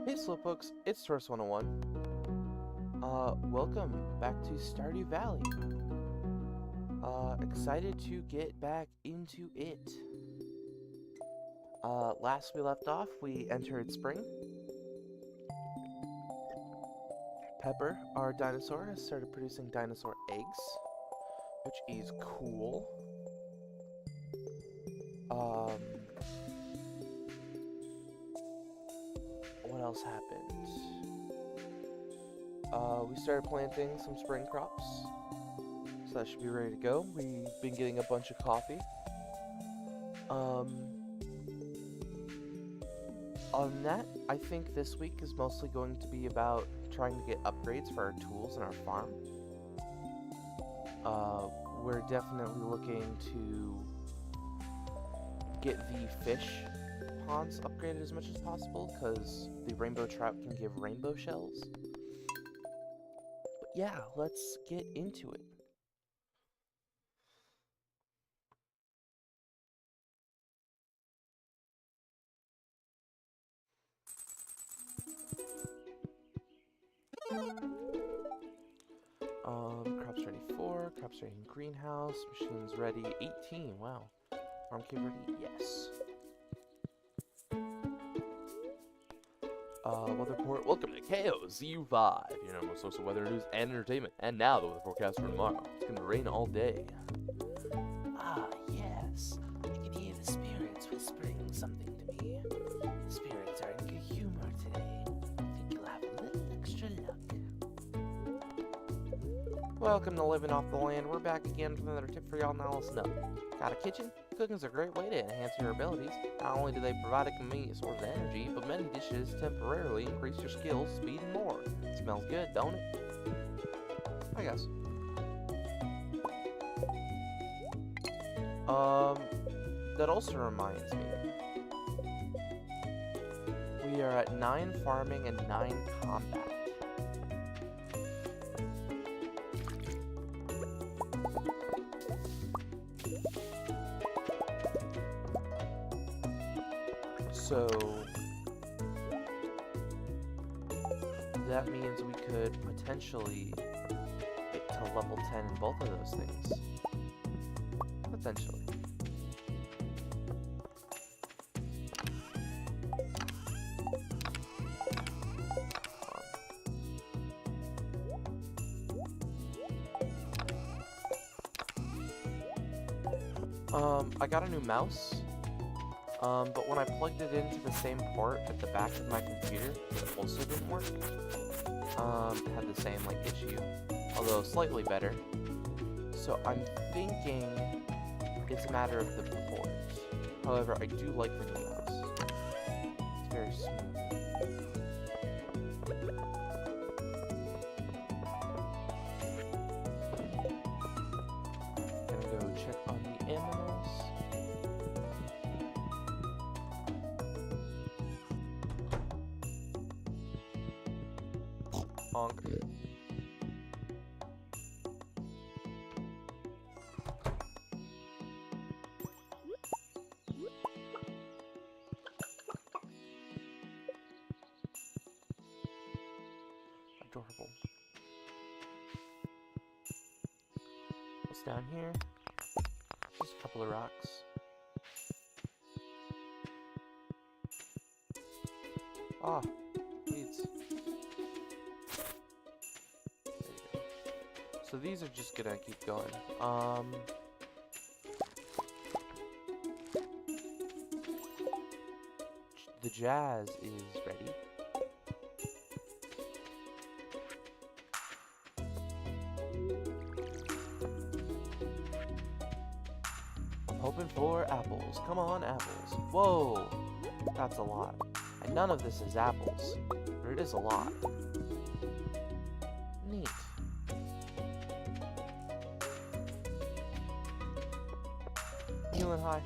Hey Slowpokes, it's Tourist 101. Welcome back to Stardew Valley. Excited to get back into it. Last we left off, we entered spring. Pepper, our dinosaur, has started producing dinosaur eggs, which is cool. What else happened? We started planting some spring crops, so that should be ready to go. We've been getting a bunch of coffee. On that, I think this week is mostly going to be about trying to get upgrades for our tools and our farm. We're definitely looking to get the fish ponds upgraded as much as possible, because the rainbow trout can give rainbow shells. But yeah, let's get into it. Crops ready 4, crops ready in greenhouse, machines ready 18, wow. Farm cave ready, yes. Weather report, welcome to KOZU5, your normal source of weather news and entertainment. And now the weather forecast for tomorrow. It's gonna rain all day. Ah, yes. I can hear the spirits whispering something to me. The spirits are in good humor today. I think you'll have a little extra luck. Welcome to Living Off the Land. We're back again with another tip for y'all. Now listen up. Got a kitchen? Cooking's a great way to enhance your abilities. Not only do they provide a convenient source of energy, but many dishes temporarily increase your skills, speed, and more. It smells good, don't it? I guess. That also reminds me. We are at 9 farming and 9 combat. So that means we could potentially get to level 10 in both of those things. Potentially. I got a new mouse. But when I plugged it into the same port at the back of my computer, it also didn't work. It had the same, like, issue, although slightly better. So I'm thinking it's a matter of the port. However, I do like the new mouse. It's very smooth. Gonna go check on the animals. Honk. Adorable. What's down here? Just a couple of rocks. Ah, weeds. There you go. So these are just gonna keep going. The jazz is ready. I'm hoping for apples. Come on, apples. Whoa! That's a lot. And none of this is apples. Or it is a lot. Neat. Healing high.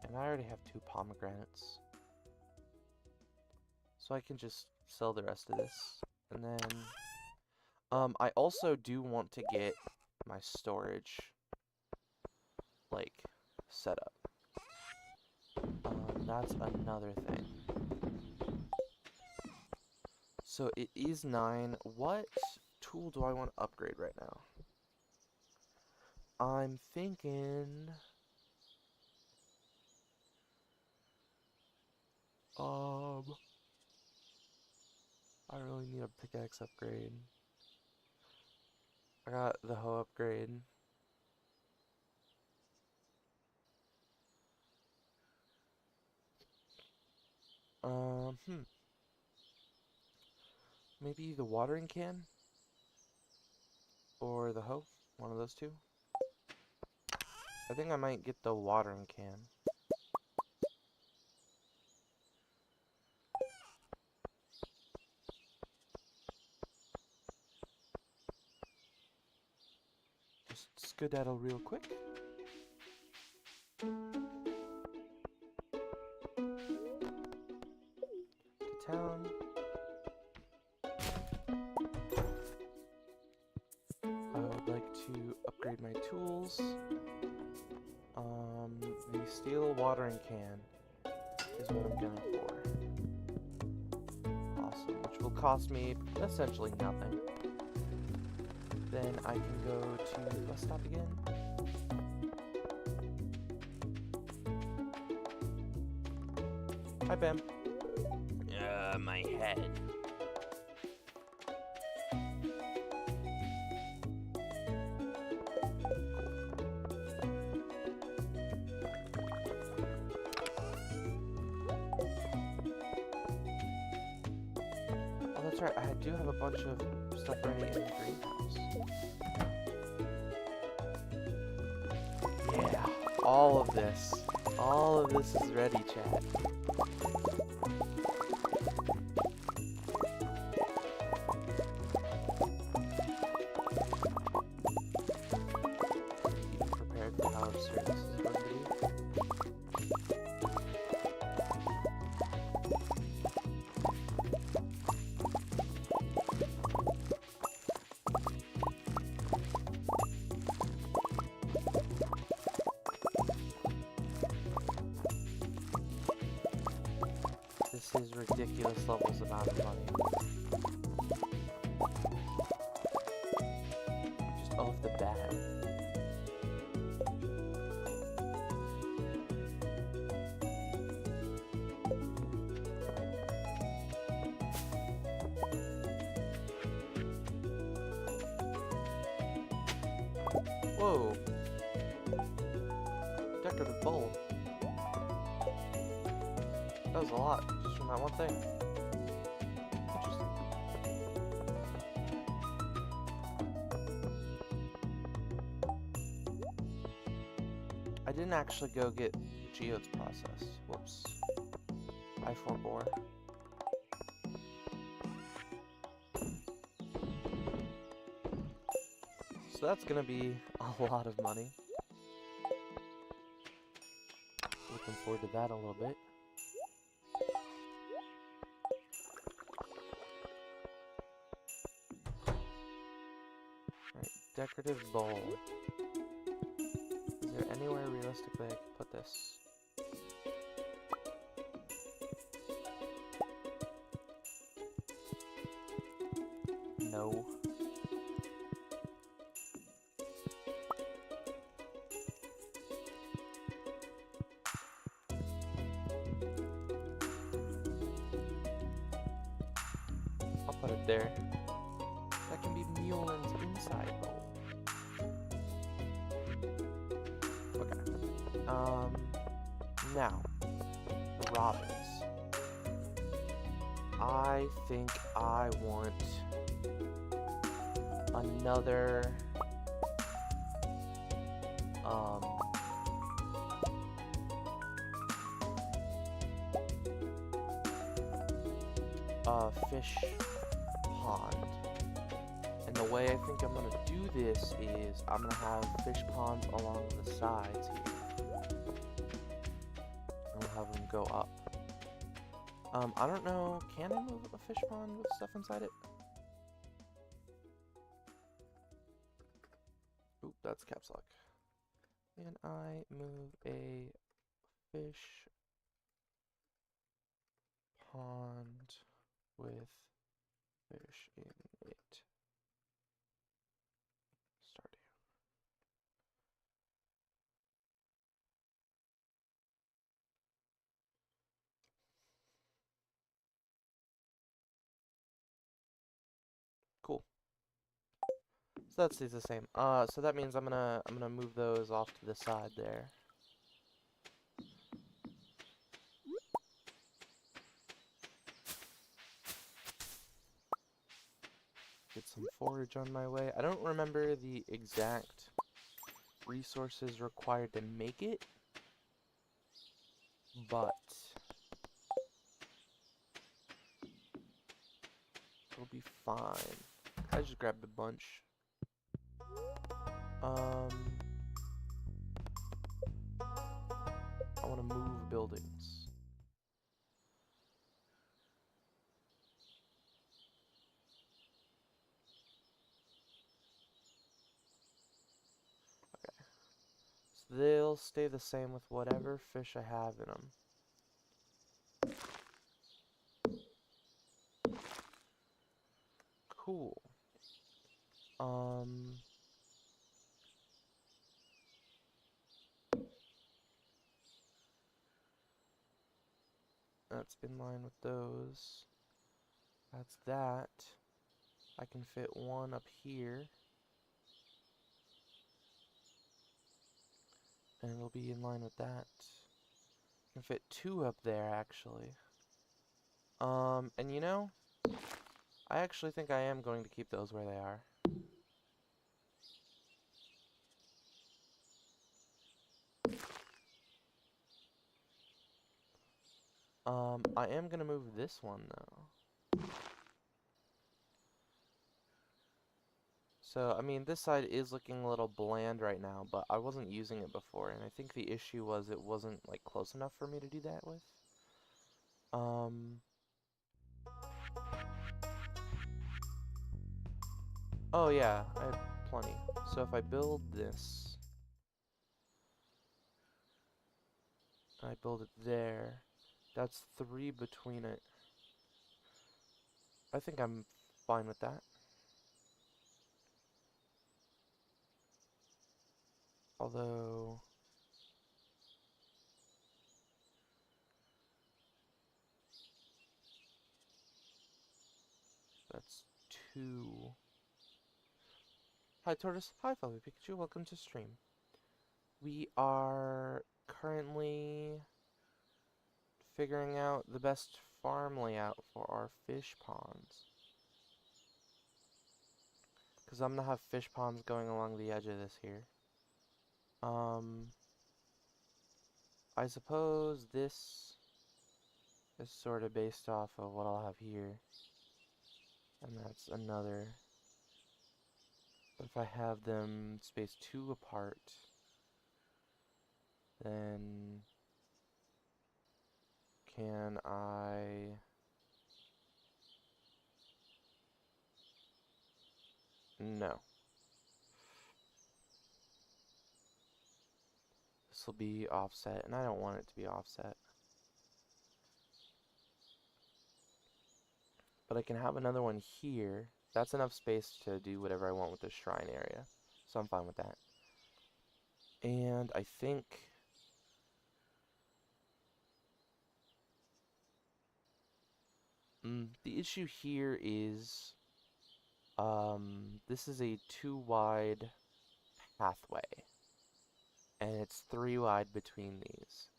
And I already have 2 pomegranates. So I can just sell the rest of this. And then, I also do want to get my storage, like, set up. That's another thing. So it is 9. What tool do I want to upgrade right now? I'm thinking... I really need a pickaxe upgrade. I got the hoe upgrade. Maybe the watering can? Or the hoe? One of those two? I think I might get the watering can. Just skedaddle real quick. To town. I would like to upgrade my tools. The steel watering can is what I'm going for. Awesome, which will cost me essentially nothing. Then I can go to the bus stop again. Hi, Bam. My head. Oh, that's right. I do have a bunch of stuff ready in the greenhouse. Yeah, all of this is ready, chat. This is ridiculous levels amount of money. Just off the bat. Whoa. Decorative bowl. That was a lot, just from that one thing. Interesting. I didn't actually go get geodes processed. Whoops. I forbore. So that's gonna be a lot of money. Looking forward to that a little bit. Decorative bowl. Is there anywhere realistically I could put this? No. I'll put it there. That can be Mulin's inside bowl. Now, the robins. I think I want another, fish pond. And the way I think I'm gonna do this is I'm gonna have fish ponds along the sides here. go up. I don't know, can I move a fish pond with stuff inside it? Oop, that's caps lock. Can I move a fish pond with fish in it? Stardew. Cool. So that stays the same. So that means I'm gonna move those off to the side there. Get some forage on my way. I don't remember the exact resources required to make it, but it'll be fine. I just grabbed a bunch. I want to move buildings. Okay. So they'll stay the same with whatever fish I have in them. Cool. That's in line with those. That's that. I can fit one up here. And it'll be in line with that. I can fit two up there, actually. And you know, I actually think I am going to keep those where they are. I am gonna move this one, though. So, I mean, this side is looking a little bland right now, but I wasn't using it before, and I think the issue was it wasn't, like, close enough for me to do that with. Oh yeah, I have plenty. So if I build this, and I build it there, that's 3 between it. I think I'm fine with that. Although, that's 2. Hi Tortoise, hi Fluffy Pikachu, welcome to stream. We are currently figuring out the best farm layout for our fish ponds. Because I'm gonna have fish ponds going along the edge of this here. I suppose this is sort of based off of what I'll have here. And that's another. But if I have them spaced 2 apart, then can I... No. This will be offset, and I don't want it to be offset. But I can have another one here. That's enough space to do whatever I want with the shrine area. So I'm fine with that. And I think... the issue here is... this is a 2 wide pathway. And it's 3 wide between these.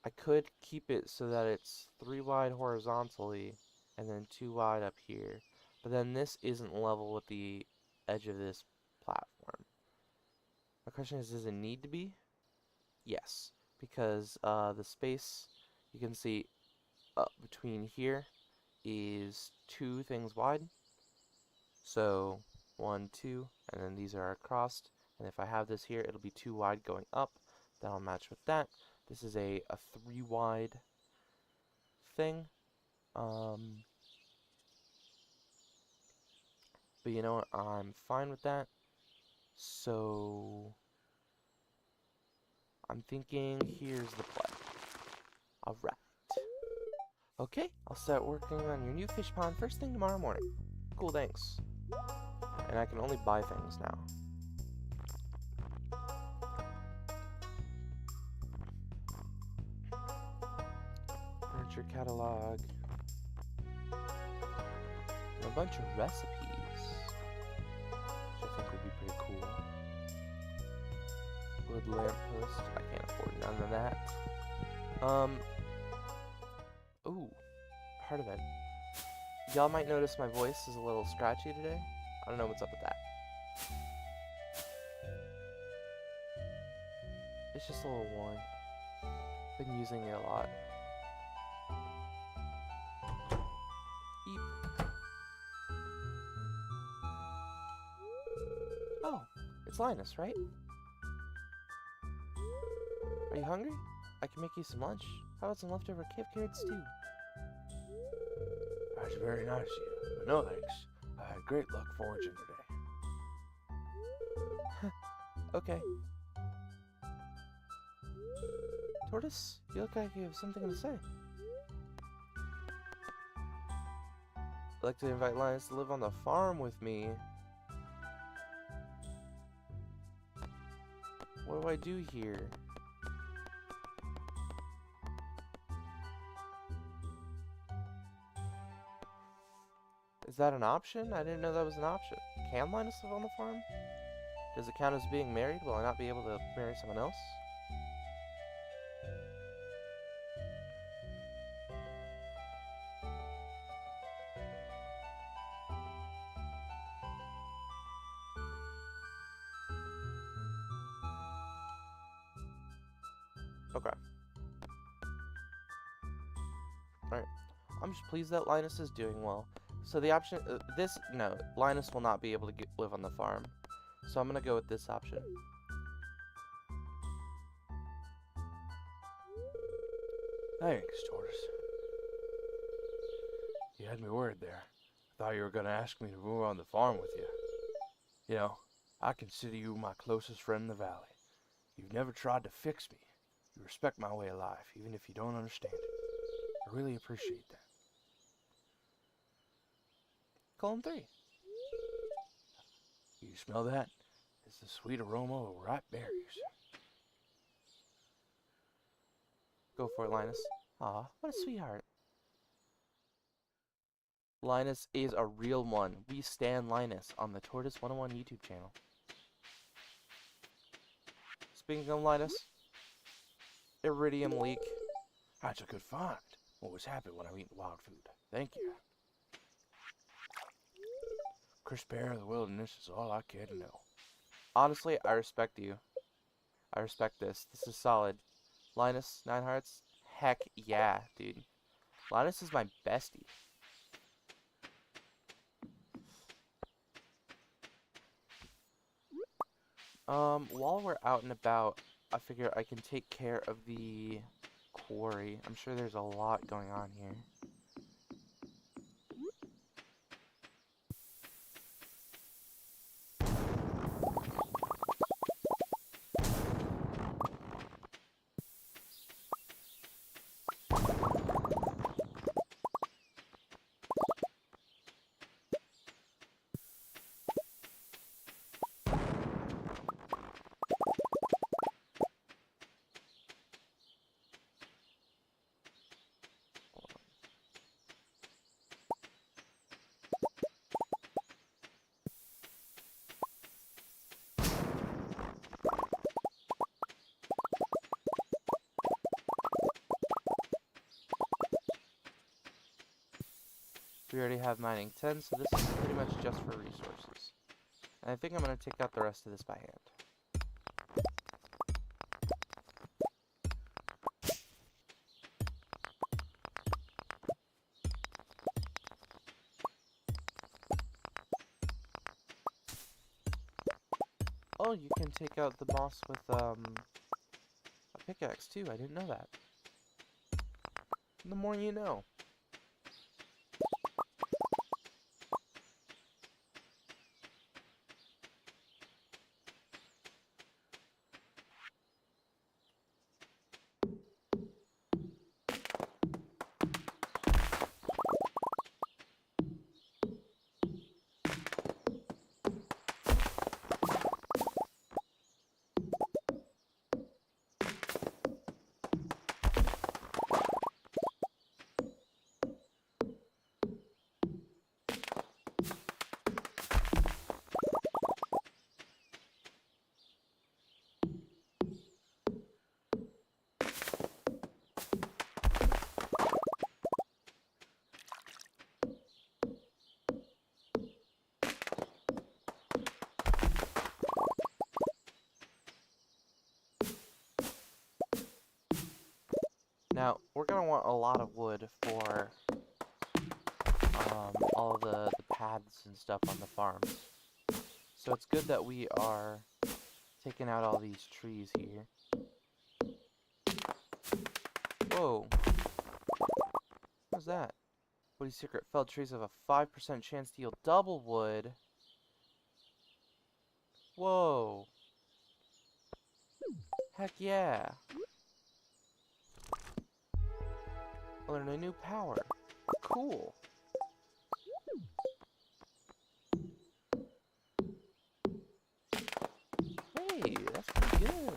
I could keep it so that it's 3 wide horizontally and then 2 wide up here. But then this isn't level with the edge of this platform. My question is, does it need to be? Yes, because the space you can see up between here is 2 things wide. So 1, 2, and then these are crossed. And if I have this here, it'll be 2 wide going up. That'll match with that. This is a 3 wide thing. But you know what? I'm fine with that. So I'm thinking here's the play. Alright. Okay, I'll start working on your new fish pond first thing tomorrow morning. Cool, thanks. And I can only buy things now. Furniture catalog. And a bunch of recipes. Which I think would be pretty cool. Wood lamppost. I can't afford none of that. Ooh. Part of it. Y'all might notice my voice is a little scratchy today. I don't know what's up with that. It's just a little worn. Been using it a lot. Eep. Oh, it's Linus, right? Are you hungry? I can make you some lunch. How about some leftover cave carrots stew? That's very nice of you, but no thanks. I had great luck foraging today. Okay. Tortoise, you look like you have something to say. I'd like to invite Linus to live on the farm with me. What do I do here? Is that an option? I didn't know that was an option. Can Linus live on the farm? Does it count as being married? Will I not be able to marry someone else? Okay. Alright. I'm just pleased that Linus is doing well. So the option, no, Linus will not be able to live on the farm. So I'm going to go with this option. Thanks, Tortoise. You had me worried there. I thought you were going to ask me to move on the farm with you. You know, I consider you my closest friend in the valley. You've never tried to fix me. You respect my way of life, even if you don't understand it. I really appreciate that. Column 3. You smell that? It's the sweet aroma of ripe berries. Go for it, Linus. Aw, what a sweetheart. Linus is a real one. We stan Linus on the Tortoise 101 YouTube channel. Speaking of Linus, iridium leak. That's a good find. Always happy when I'm eating wild food. Thank you. Crisp air of the wilderness is all I care to know. Honestly, I respect you. I respect this. This is solid. Linus, 9 hearts? Heck yeah, dude. Linus is my bestie. While we're out and about, I figure I can take care of the quarry. I'm sure there's a lot going on here. We already have mining 10, so this is pretty much just for resources. And I think I'm going to take out the rest of this by hand. Oh, you can take out the moss with a pickaxe too. I didn't know that. The more you know. Now, we're gonna want a lot of wood for all the paths and stuff on the farms. So it's good that we are taking out all these trees here. Whoa. What's that? Woody's secret: felled trees have a 5% chance to yield double wood. Whoa. Heck yeah. I learned a new power. Cool. Hey, that's pretty good.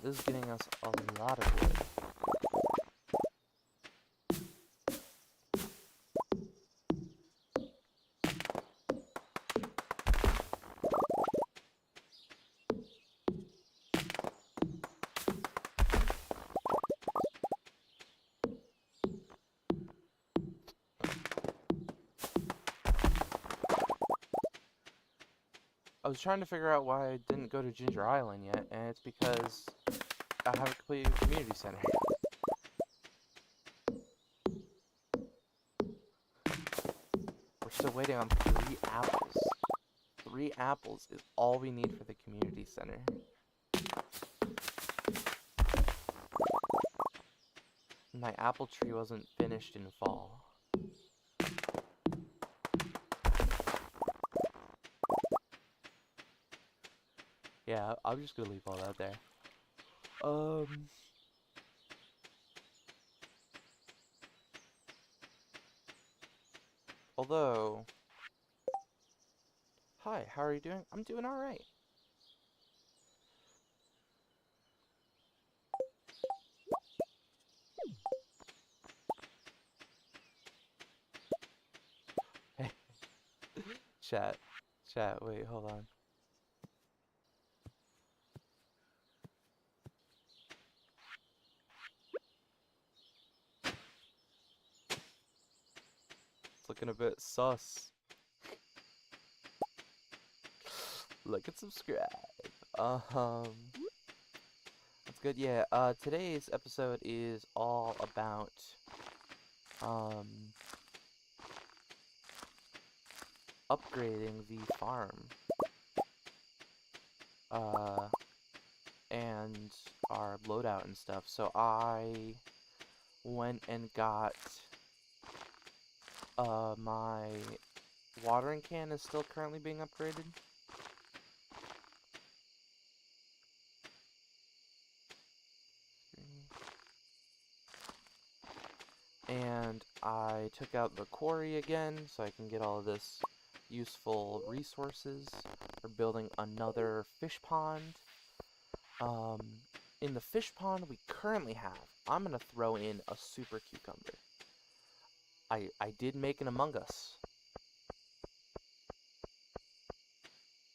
This is getting us a lot of wood. I was trying to figure out why I didn't go to Ginger Island yet, and it's because I haven't completed the community center. We're still waiting on 3 apples. 3 apples is all we need for the community center. My apple tree wasn't finished in fall. Yeah, I'm just gonna leave all that there. Although... Hi, how are you doing? I'm doing alright. Hey. Chat. Chat, wait, hold on. It's looking a bit sus. Like and subscribe. That's good. Yeah, today's episode is all about upgrading the farm. And our loadout and stuff. So I went and got my watering can is still currently being upgraded. And I took out the quarry again so I can get all of this useful resources for building another fish pond. In the fish pond we currently have, I'm gonna throw in a super cucumber. I did make an Among Us.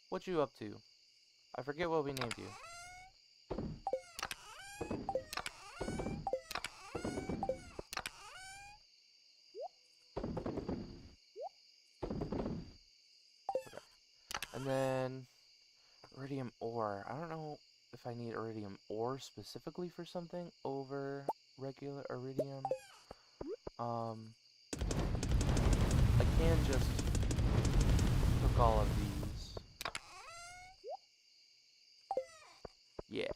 What you up to? I forget what we named you. And then iridium ore. I don't know if I need iridium ore specifically for something over regular iridium. I can just cook all of these. Yeah.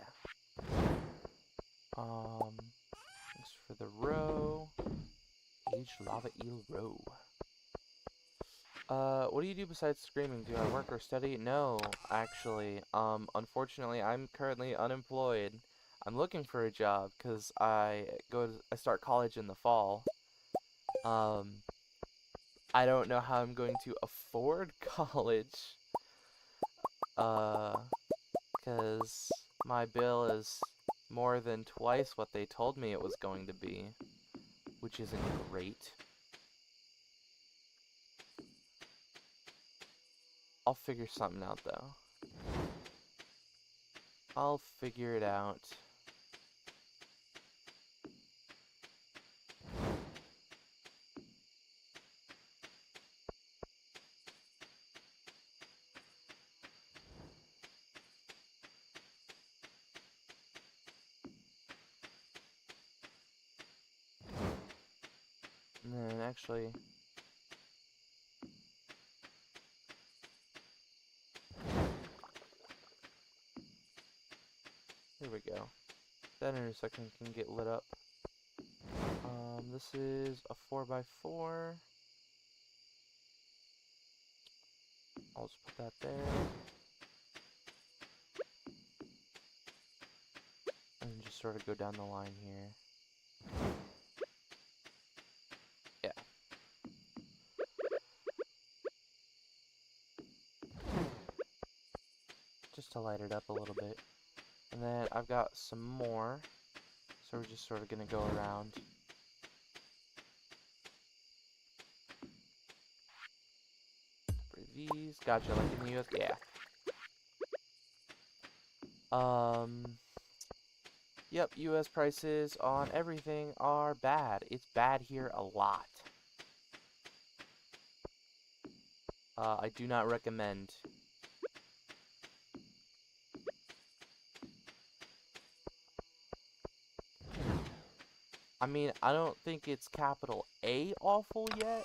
Thanks for the roe. Aged lava eel roe. What do you do besides screaming? Do I work or study? No, actually. Unfortunately, I'm currently unemployed. I'm looking for a job because I start college in the fall. I don't know how I'm going to afford college. Because my bill is more than twice what they told me it was going to be, which isn't great. I'll figure something out, though. I'll figure it out. And then actually, here we go. That intersection can get lit up. This is a 4x4. I'll just put that there. And just sort of go down the line here. Yeah. Just to light it up a little bit. And then I've got some more. So we're just sort of going to go around. For these. Gotcha, like in the US. Yeah. Yep, US prices on everything are bad. It's bad here a lot. I do not recommend. I mean, I don't think it's capital A awful yet.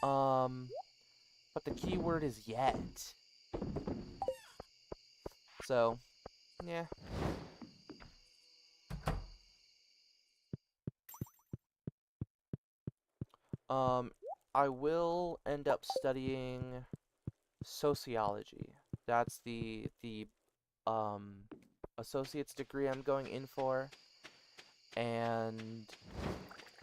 But the key word is yet. So, yeah. I will end up studying sociology. That's the associate's degree I'm going in for. And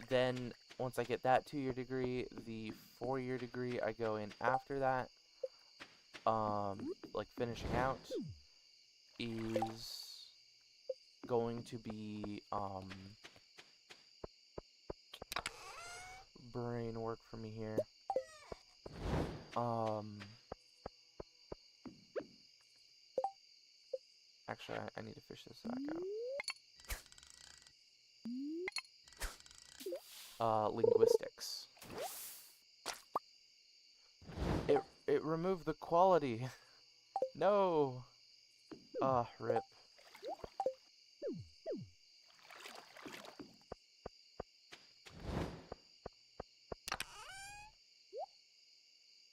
then once I get that 2-year degree, the 4-year degree I go in after that, like finishing out, is going to be, brain work for me here. Actually, I need to fish this back out. Linguistics. It removed the quality. No. Rip.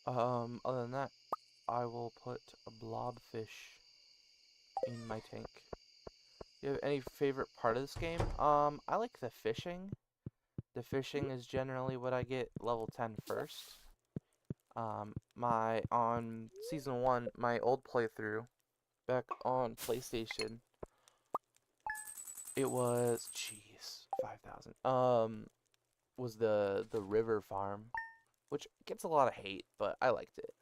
Other than that, I will put a blobfish in my tank. Do you have any favorite part of this game? I like the fishing. The fishing is generally what I get level 10 first. On season 1, my old playthrough, back on PlayStation, it was, jeez, 5,000. Was the river farm, which gets a lot of hate, but I liked it.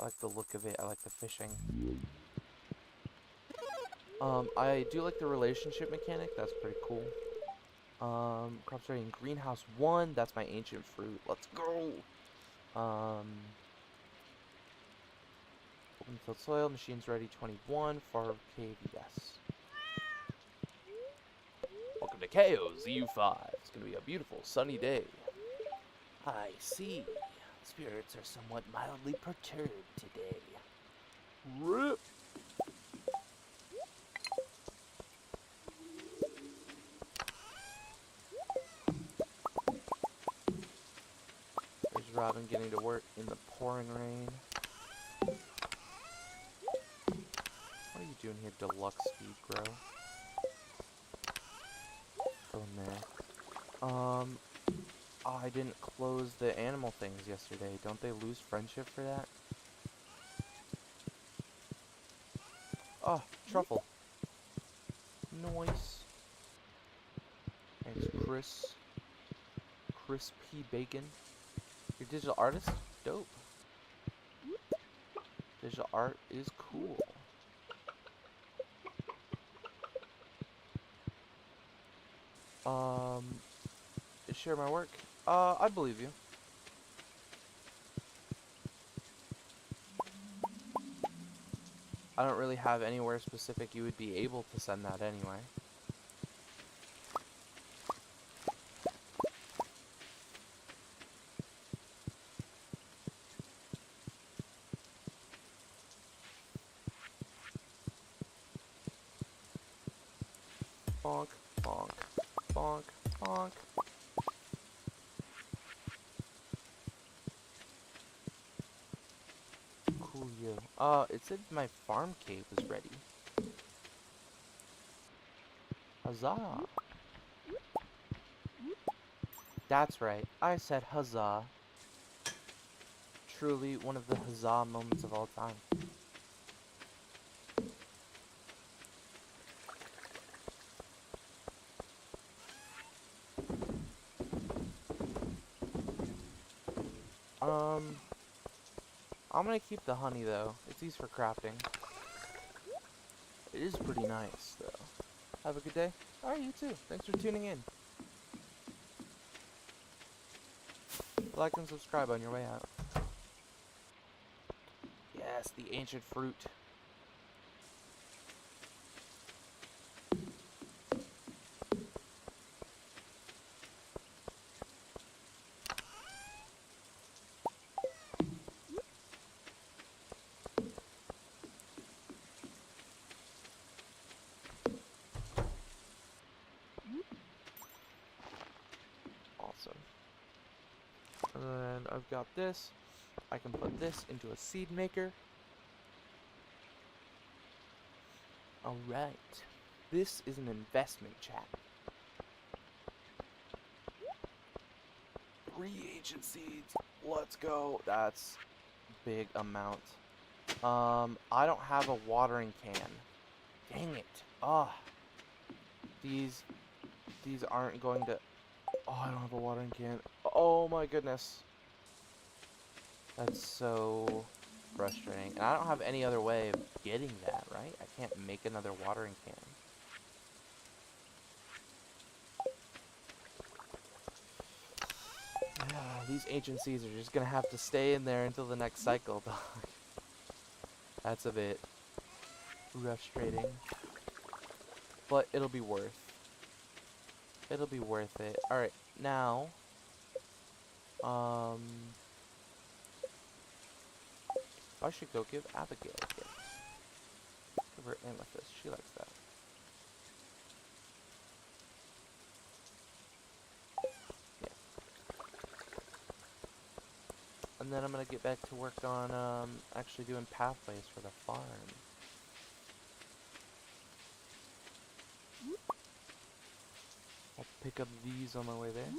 I like the look of it. I like the fishing. I do like the relationship mechanic. That's pretty cool. Crops ready in greenhouse 1. That's my ancient fruit. Let's go. Open field soil. Machines ready 21. Farm cave, yes. Welcome to KOZ5. It's gonna be a beautiful sunny day. I see. Spirits are somewhat mildly perturbed today. Rip. There's Robin getting to work in the pouring rain. What are you doing here, deluxe speed, bro? Go in there. Oh, I didn't close the animal things yesterday. Don't they lose friendship for that? Oh, truffle. Nice. Thanks, Chris. Chris P. Bacon. Your digital artist? Dope. Digital art is cool. Share my work? I believe you. I don't really have anywhere specific you would be able to send that anyway. Bonk, bonk, bonk, bonk. Cool, you. It said my farm cave was ready. Huzzah! That's right, I said huzzah. Truly one of the huzzah moments of all time. I'm gonna keep the honey though. It's used for crafting. It is pretty nice though. Have a good day. Alright, you too. Thanks for tuning in. Like and subscribe on your way out. Yes, the ancient fruit. Awesome. And then I've got this. I can put this into a seed maker. Alright. This is an investment, chat. 3 ancient seeds. Let's go. That's a big amount. I don't have a watering can. Dang it. Ah. These aren't going to... Oh, I don't have a watering can. Oh my goodness. That's so frustrating. And I don't have any other way of getting that, right? I can't make another watering can. These agencies are just gonna have to stay in there until the next cycle, dog. That's a bit frustrating. But it'll be worth. It'll be worth it. Alright, now... I should go give Abigail a gift. Give her amethyst. She likes that. Yeah. And then I'm gonna get back to work on actually doing pathways for the farm. I'll pick up these on my way there.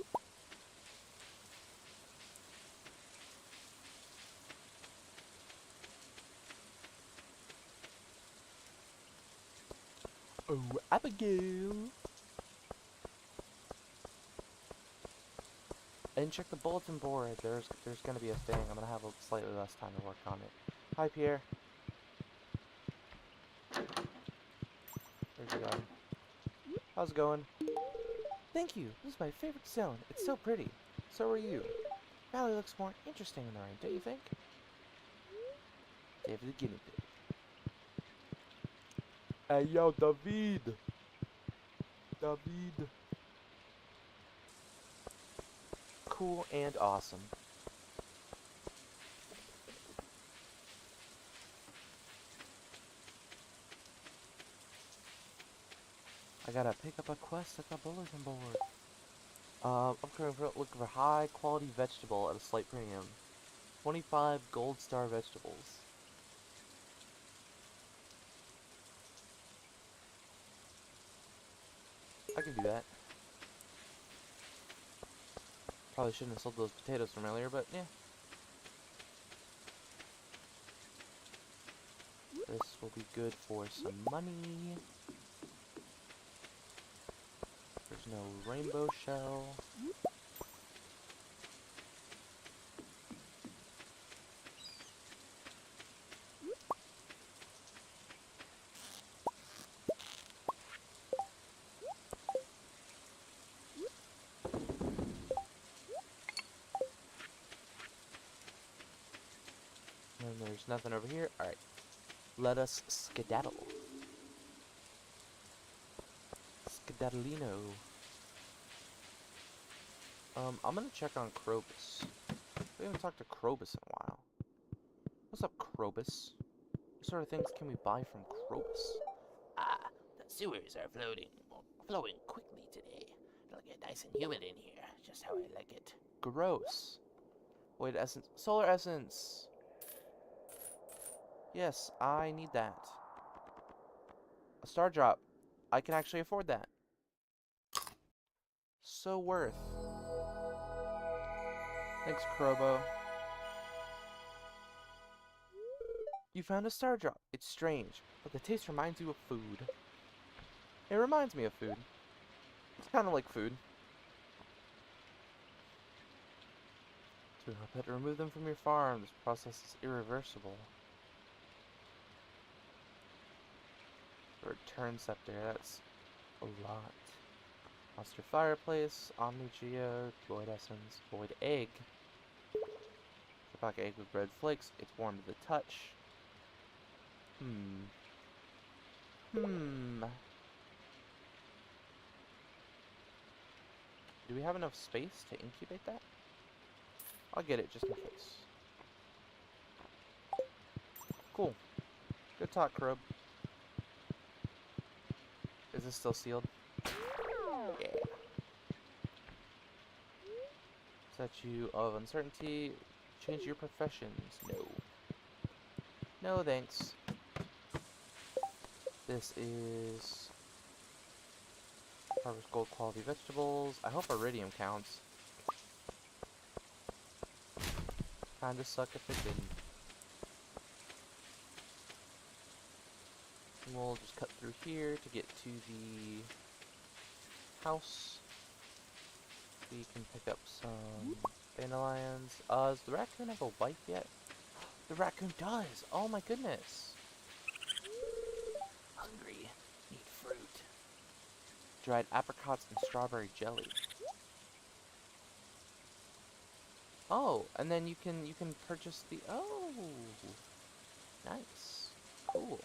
Oh, Abigail! And check the bulletin board. There's gonna be a thing. I'm gonna have a slightly less time to work on it. Hi, Pierre. Where's he going? How's it going? Thank you. This is my favorite zone. It's so pretty. So are you. Valley looks more interesting in the rain, don't you think? David the guinea pig. Hey, yo, David! David! Cool and awesome. I gotta pick up a quest at the bulletin board. I'm currently looking for high quality vegetable at a slight premium. 25 gold star vegetables. I can do that. Probably shouldn't have sold those potatoes from earlier, but yeah. This will be good for some money. There's no rainbow shell. And there's nothing over here. Alright. Let us skedaddle. Skedaddlino. I'm gonna check on Krobus. We haven't talked to Krobus in a while. What's up, Krobus? What sort of things can we buy from Krobus? Ah, the sewers are flowing quickly today. It'll get nice and humid in here, just how I like it. Gross. Void essence. Solar essence! Yes, I need that. A star drop. I can actually afford that. So worth. Thanks, Krobo. You found a star drop. It's strange, but the taste reminds you of food. It reminds me of food. It's kind of like food. To help it remove them from your farm, this process is irreversible. Return scepter, that's a lot. Monster fireplace, Omni Geode, Void Essence, Void Egg. Back egg with red flakes, it's warm to the touch. Do we have enough space to incubate that? I'll get it just in case. Cool. Good talk, Crob. Is this still sealed? Yeah. Statue of Uncertainty. Change your professions. No. No, thanks. This is... Harvest gold quality vegetables. I hope iridium counts. Kinda suck if it didn't. And we'll just cut through here to get to the house. We can pick up some dandelions. Does the raccoon have a wife yet? The raccoon does! Oh my goodness! Hungry, need fruit. Dried apricots and strawberry jelly. Oh, and then you can purchase the... Oh! Nice. Cool.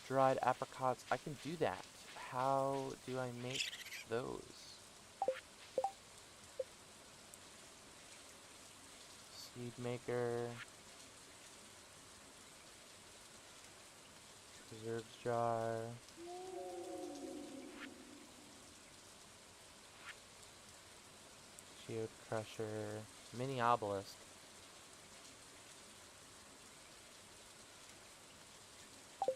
Dried apricots. I can do that. How do I make those? Seed maker. Preserves jar. Geode crusher. Mini obelisk. I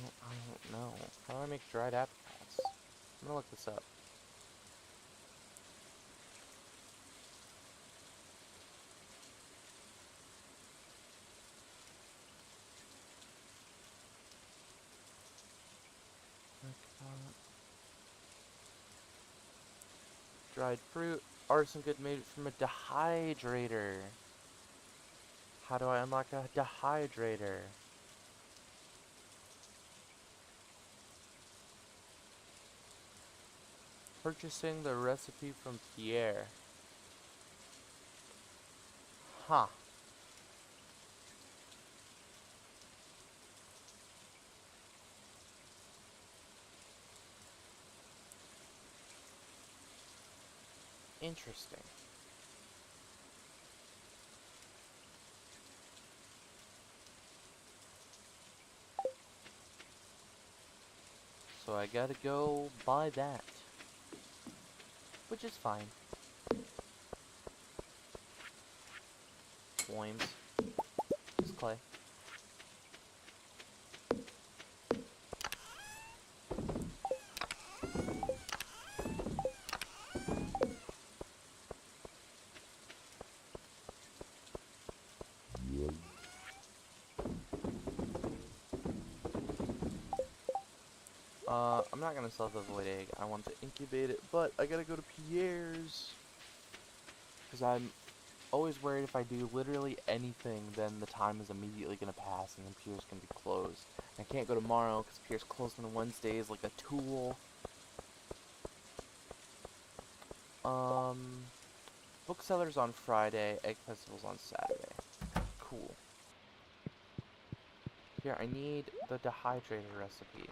don't know. How do I make dried apricots? I'm gonna look this up. Dried fruit. Artisan good made from a dehydrator. How do I unlock a dehydrator? Purchasing the recipe from Pierre. Huh. Interesting. So I gotta go buy that. Which is fine. Slimes. Just clay. I'm not gonna sell the void egg. I want to incubate it, but I gotta go to Pierre's. Because I'm always worried if I do literally anything, then the time is immediately gonna pass and then Pierre's gonna be closed. I can't go tomorrow because Pierre's closed on Wednesdays like a tool. Booksellers on Friday, egg festivals on Saturday. Cool. Here, I need the dehydrator recipe.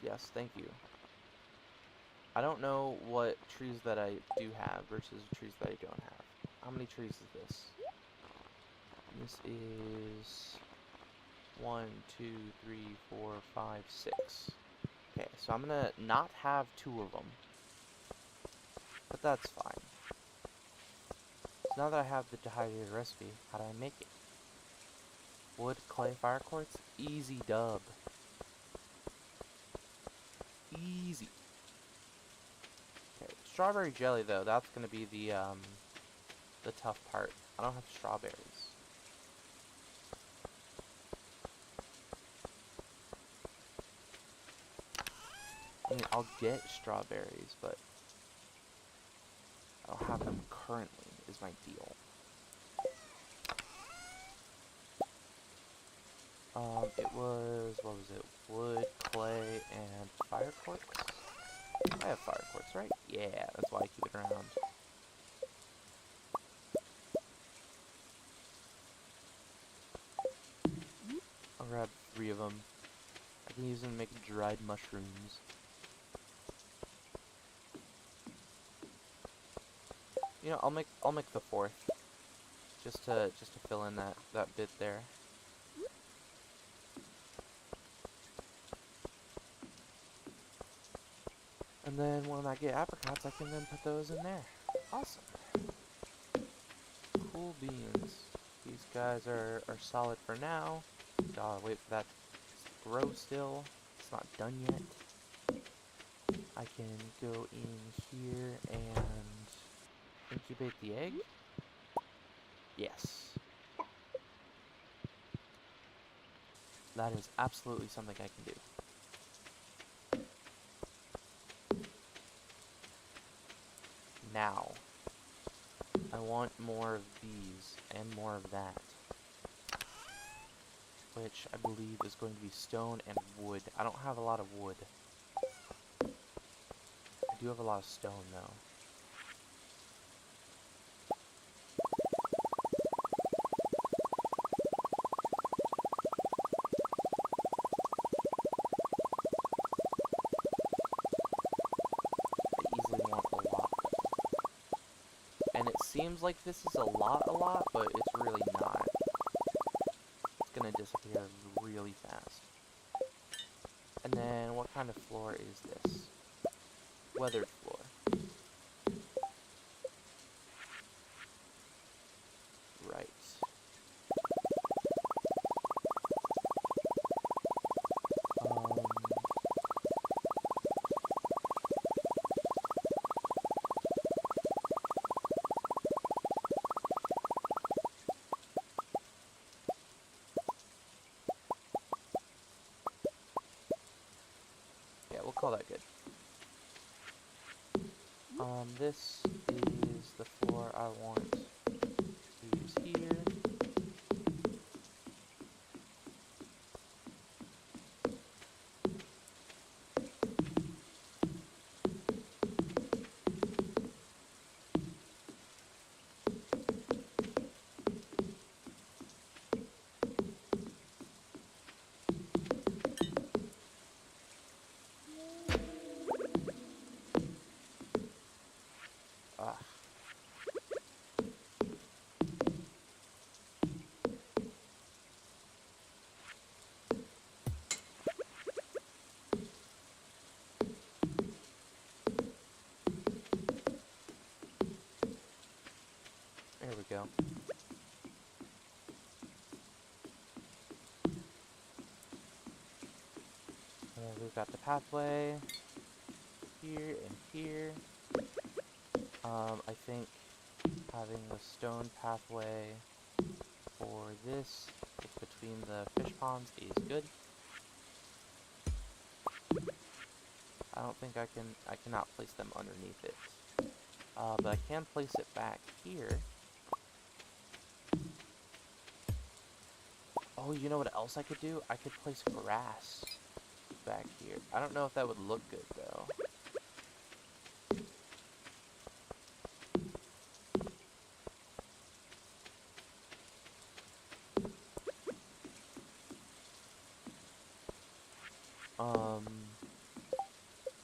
Yes, thank you. I don't know what trees that I do have versus trees that I don't have. How many trees is this? This is 1, 2, 3, 4, 5, 6. Okay, so I'm gonna not have 2 of them. But that's fine. So now that I have the dehydrated recipe, how do I make it? Wood, clay, fire quartz? Easy dub. Easy. Okay, strawberry jelly though, that's gonna be the tough part. I don't have strawberries. I mean, I'll get strawberries, but I don't have them currently, is my deal. It was, what was it? Wood, clay, and fire quartz? I have fire quartz, right? Yeah, that's why I keep it around. I'll grab 3 of them. I can use them to make dried mushrooms. You know, I'll make the 4th, just to fill in that bit there. And then when I get apricots, I can then put those in there. Awesome. Cool beans. These guys are solid for now. Gotta wait for that to grow still. It's not done yet. I can go in here and incubate the egg. Yes. That is absolutely something I can do. Now, I want more of these and more of that, which I believe is going to be stone and wood. I don't have a lot of wood. I do have a lot of stone, though. I easily want a lot, though. And it seems like this is a lot, but it's really not. It's gonna disappear really fast. And then, what kind of floor is this? Weathered floor. Right. Yeah, we'll call that good. This is the floor I want to use here. Ah. There we go. And we've got the pathway here and here. I think having the stone pathway for this between the fish ponds is good. I don't think I cannot place them underneath it. But I can place it back here. Oh, you know what else I could do? I could place grass back here. I don't know if that would look good though.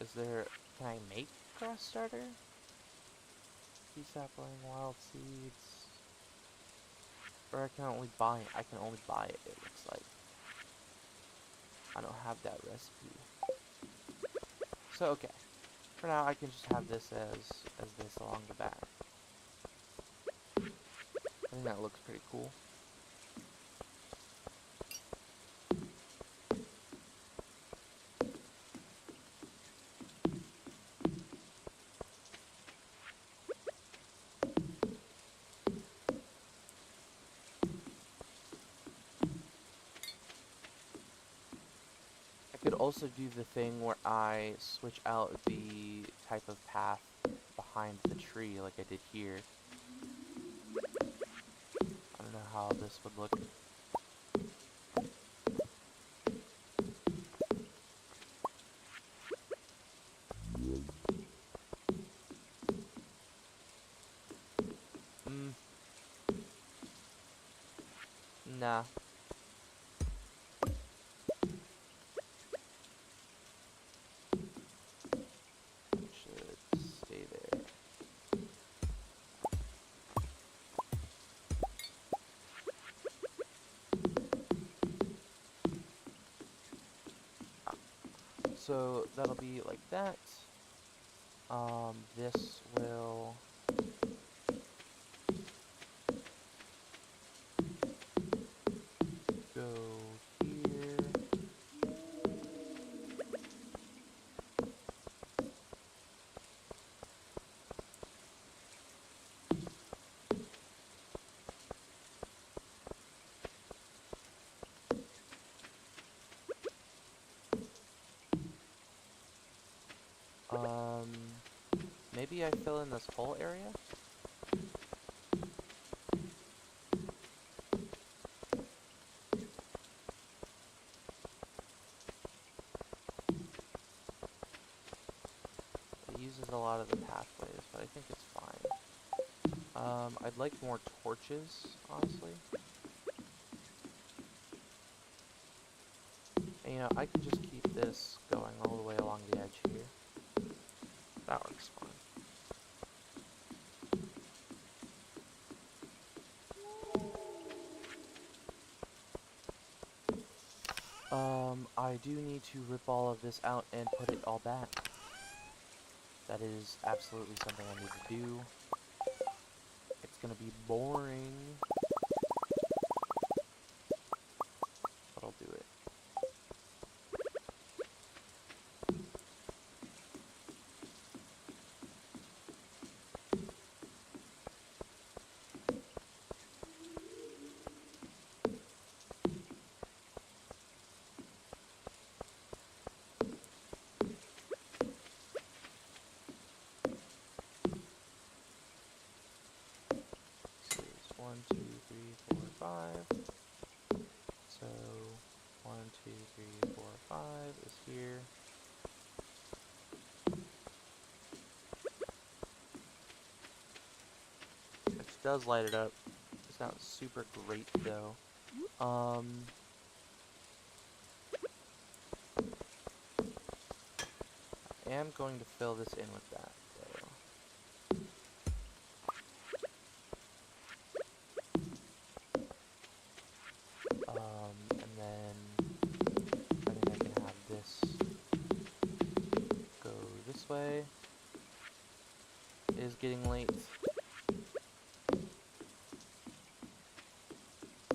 Is there, can I make grass starter? Pea sapling, wild seeds. Or I can only buy it. I can only buy it, it looks like. I don't have that recipe. So, okay. For now, I can just have this as this along the back. I think that looks pretty cool. I could also do the thing where I switch out the type of path behind the tree like I did here. I don't know how this would look. Nah. Should stay there. So that'll be like that. This will go here. Maybe I fill in this whole area? It uses a lot of the pathways, but I think it's fine. I'd like more torches, honestly. And, you know, I can just keep this going all the way along the edge here. That works fine. I do need to rip all of this out and put it all back. That is absolutely something I need to do. It's gonna be boring, but I'll do it. So it's 1, 2, 3, 4, 5. So 1, 2, 3, 4, 5 is here. Which does light it up. It's not super great though. I am going to fill this in with that though. And then I think I can have this go this way. It is getting late.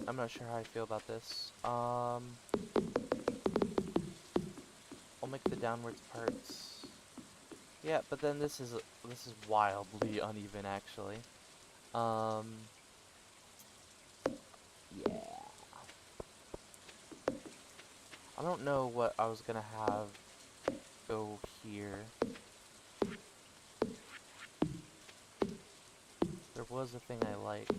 I'm not sure how I feel about this. I'll make the downwards parts. Yeah, but then this is wildly uneven actually. Yeah. I don't know what I was gonna have go here. There was a thing I liked.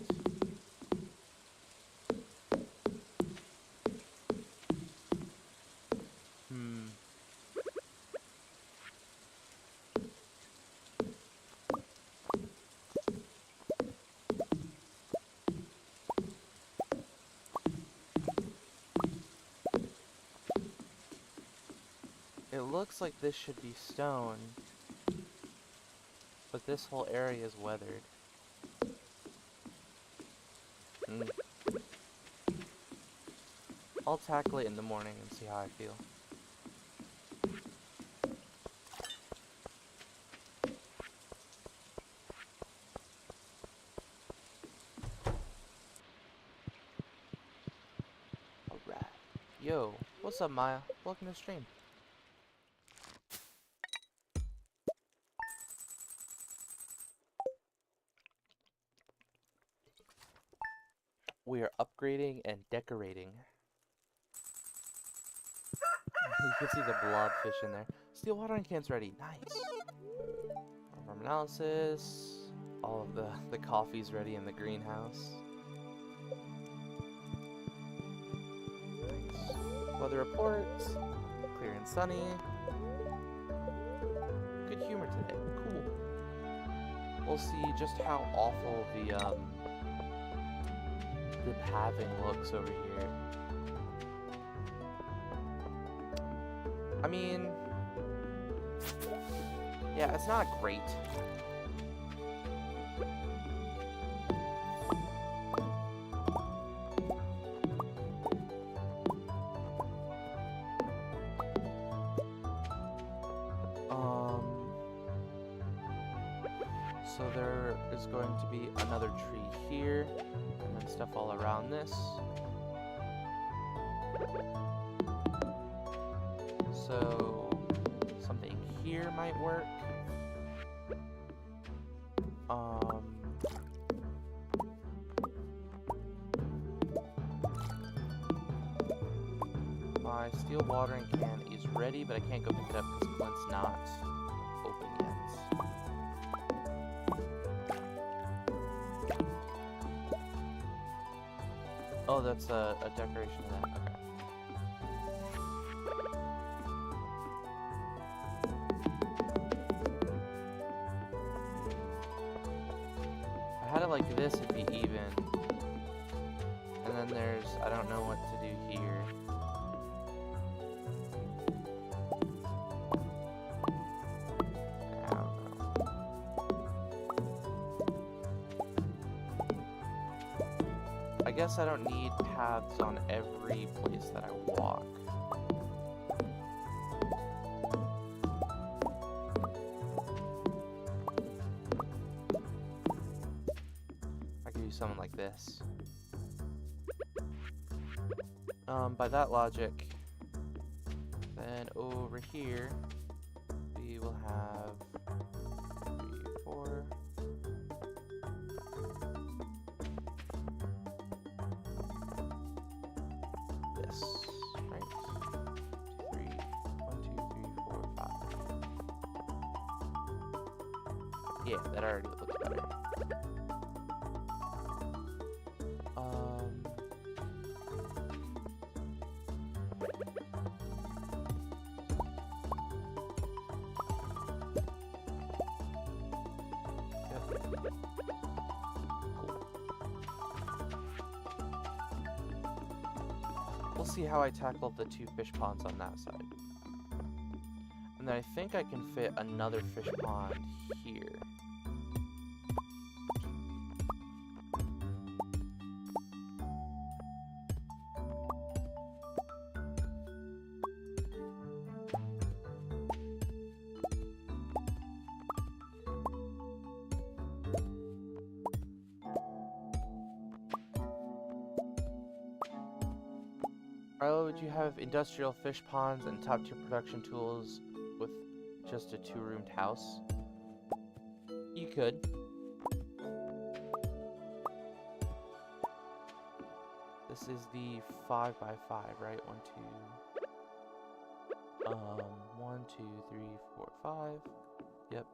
It looks like this should be stone, but this whole area is weathered. I'll tackle it in the morning and see how I feel. Alright. Yo, what's up, Maya? Welcome to the stream. We are upgrading and decorating. You can see the blobfish in there. Steel watering can's ready. Nice. Farm analysis. All of the coffee's ready in the greenhouse. Nice. Weather reports. Clear and sunny. Good humor today. Cool. We'll see just how awful the paving looks over here. I mean, yeah, it's not great. So there is going to be another tree here, and then stuff all around this. So something here might work. My steel watering can is ready, but I can't go pick it up because Clint's not open yet. Oh, that's a decoration of that. Okay. If I had it like this, it'd be even. And then there's, I don't know what to do here. I don't know. I guess I don't need paths on every place that I walk. I could do something like this. By that logic, then over here, we will have 3, 4. This, right? 3, 1, 2, 3, 4, 5. Yeah, that already looks better. We'll see how I tackle the 2 fish ponds on that side. And then I think I can fit another fish pond here. Oh, would you have industrial fish ponds and top-tier production tools with just a 2-roomed house? You could. This is the 5 by 5, right? 1, 2, 3, 4, 5. Yep.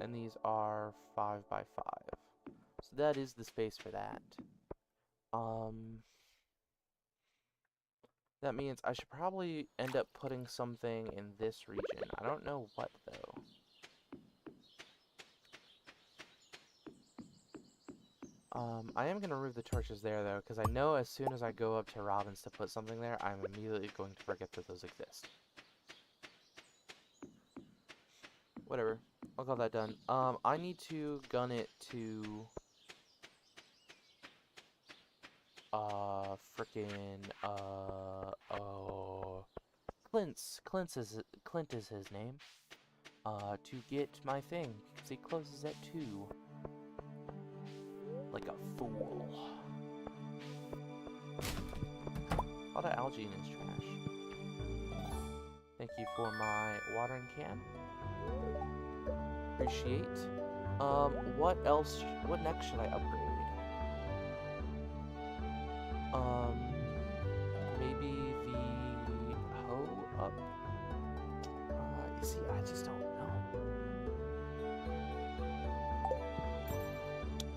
And these are 5 by 5. So that is the space for that. That means I should probably end up putting something in this region. I don't know what, though. I am going to move the torches there, though, because I know as soon as I go up to Robin's to put something there, I'm immediately going to forget that those exist. Whatever. I'll call that done. I need to gun it to... Clint is his name. To get my thing, because he closes at 2. Like a fool. A lot of algae in his trash. Thank you for my watering can. Appreciate. What else, what next should I upgrade? Maybe the hoe up? You see, I just don't know.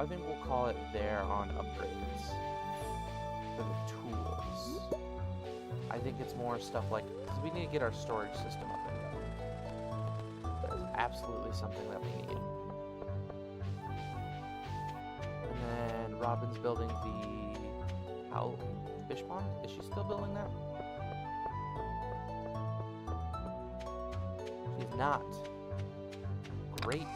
I think we'll call it there on upgrades. For the tools. I think it's more stuff like, because we need to get our storage system up and going. That is absolutely something that we need. And then Robin's building the fish pond? Is she still building that? She's not. Great.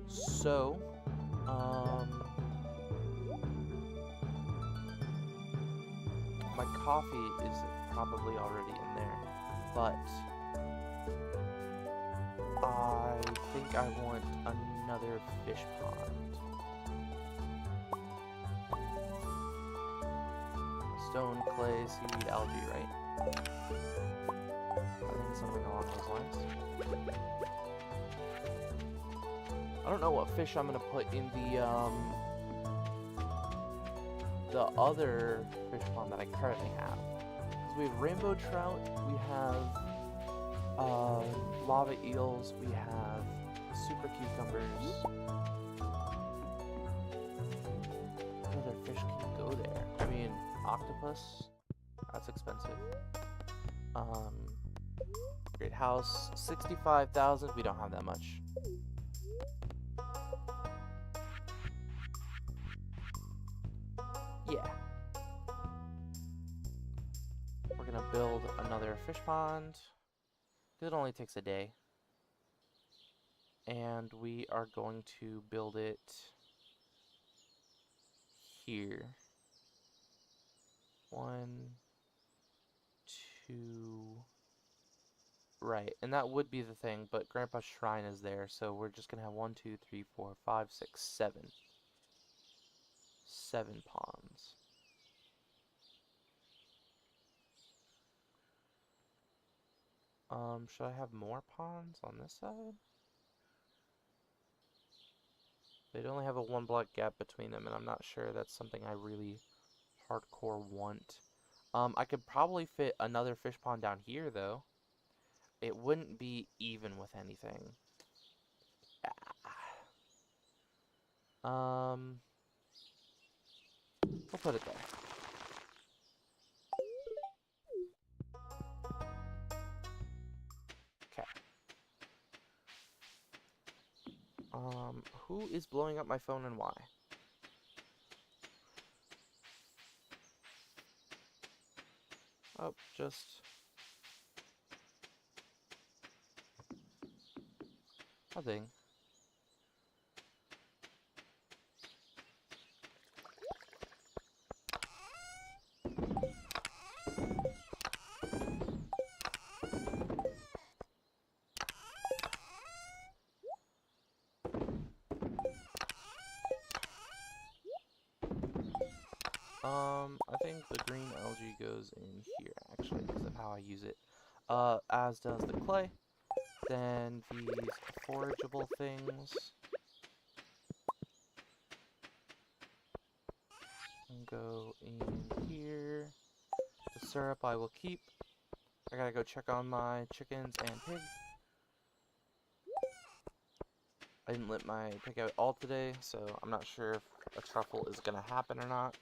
So, my coffee is probably already in there, but I think I want another fish pond. Stone, clay, seaweed, algae, right? I think something along those lines. I don't know what fish I'm gonna put in the other fish pond that I currently have. Because we have rainbow trout, we have lava eels, we have super cucumbers. What other fish can go there? I mean, octopus, that's expensive. Great house, 65,000, we don't have that much. Yeah. We're gonna build another fish pond. It only takes a day. And we are going to build it here. 1, 2... Right, and that would be the thing, but Grandpa's shrine is there, so we're just gonna have 1, 2, 3, 4, 5, 6, 7. 7 ponds. Should I have more ponds on this side? They'd only have a 1 block gap between them, and I'm not sure that's something I really hardcore want. I could probably fit another fish pond down here, though. It wouldn't be even with anything. We'll put it there. Okay. Who is blowing up my phone and why? Oh, just... nothing. I think the green algae goes in here, actually, because of how I use it. As does the clay. Then these forageable things can go in here. The syrup I will keep. I gotta go check on my chickens and pig. I didn't let my pig out all today, so I'm not sure if a truffle is gonna happen or not.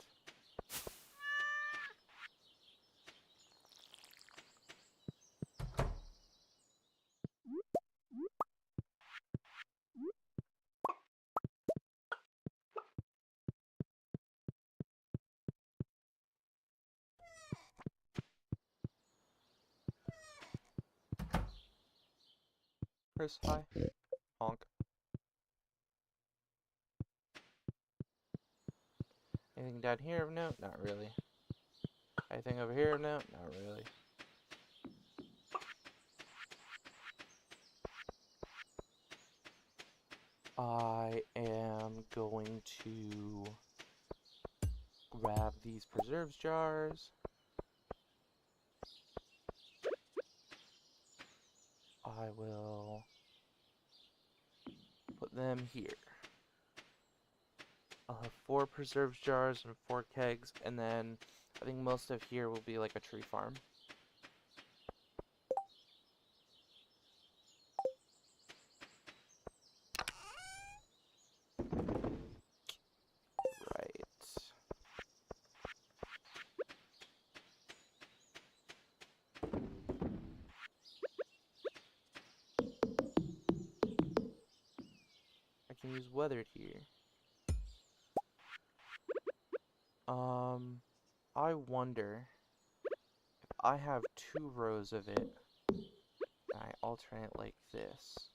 Chris, hi. Honk. Anything down here of note? Not really. Anything over here of note? Not really. I am going to grab these preserves jars. I will put them here. I'll have 4 preserves jars and 4 kegs, and then I think most of here will be like a tree farm. Right. I can use weathered here. I wonder if I have 2 rows of it, and I alternate like this.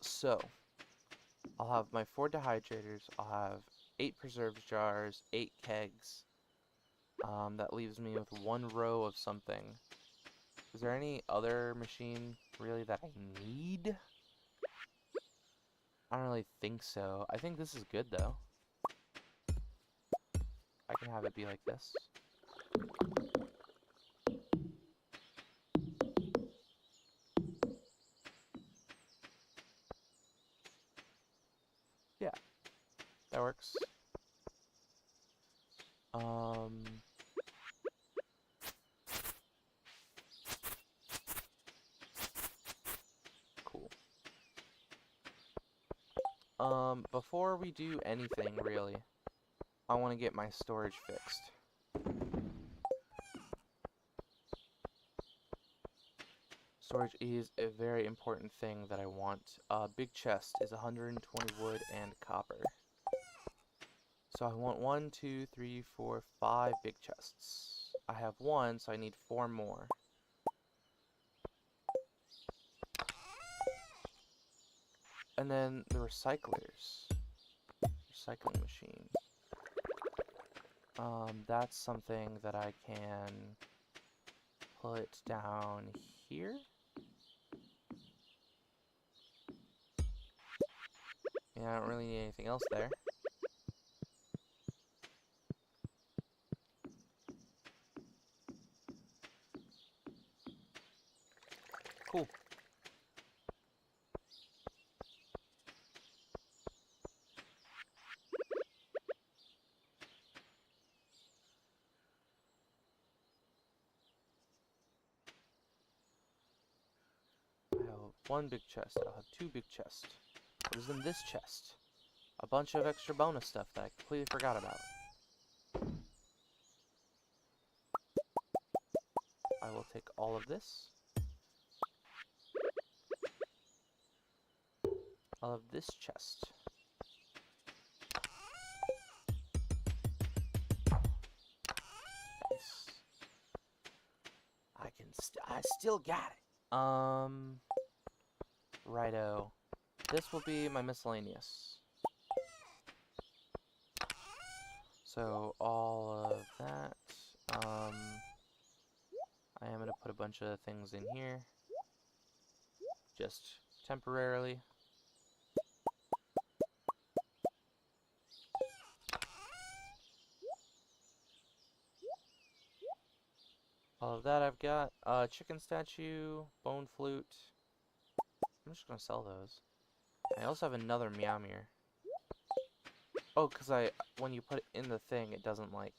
So I'll have my 4 dehydrators, I'll have 8 preserves jars, 8 kegs. That leaves me with 1 row of something. Is there any other machine, really, that I need? I don't really think so. I think this is good, though. I can have it be like this. Yeah, that works. Cool. Before we do anything, really, I want to get my storage fixed. Storage is a very important thing that I want. Big chest is 120 wood and copper. So I want 1, 2, 3, 4, 5 big chests. I have 1, so I need 4 more. And then the recyclers. Recycling machine. That's something that I can put down here. Yeah, I don't really need anything else there. Cool. I have 1 big chest. I'll have 2 big chests. What is in this chest? A bunch of extra bonus stuff that I completely forgot about. I will take all of this. I'll have this chest. Nice. I still got it. Righto. This will be my miscellaneous. So all of that. I am gonna put a bunch of things in here. Just temporarily. All of that I've got. Chicken statue, bone flute. I'm just gonna sell those. I also have another meow mirror. Oh, because when you put it in the thing, it doesn't like.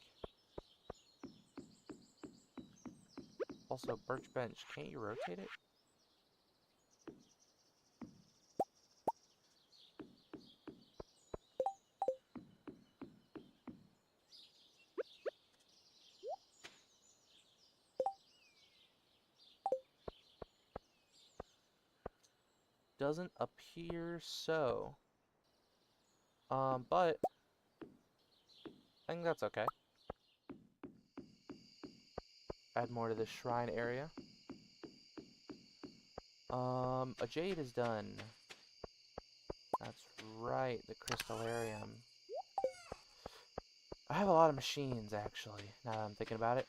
Also, birch bench. Can't you rotate it? Doesn't appear so. But I think that's okay. Add more to the shrine area. A jade is done. That's right, the crystallarium. I have a lot of machines, actually, now that I'm thinking about it.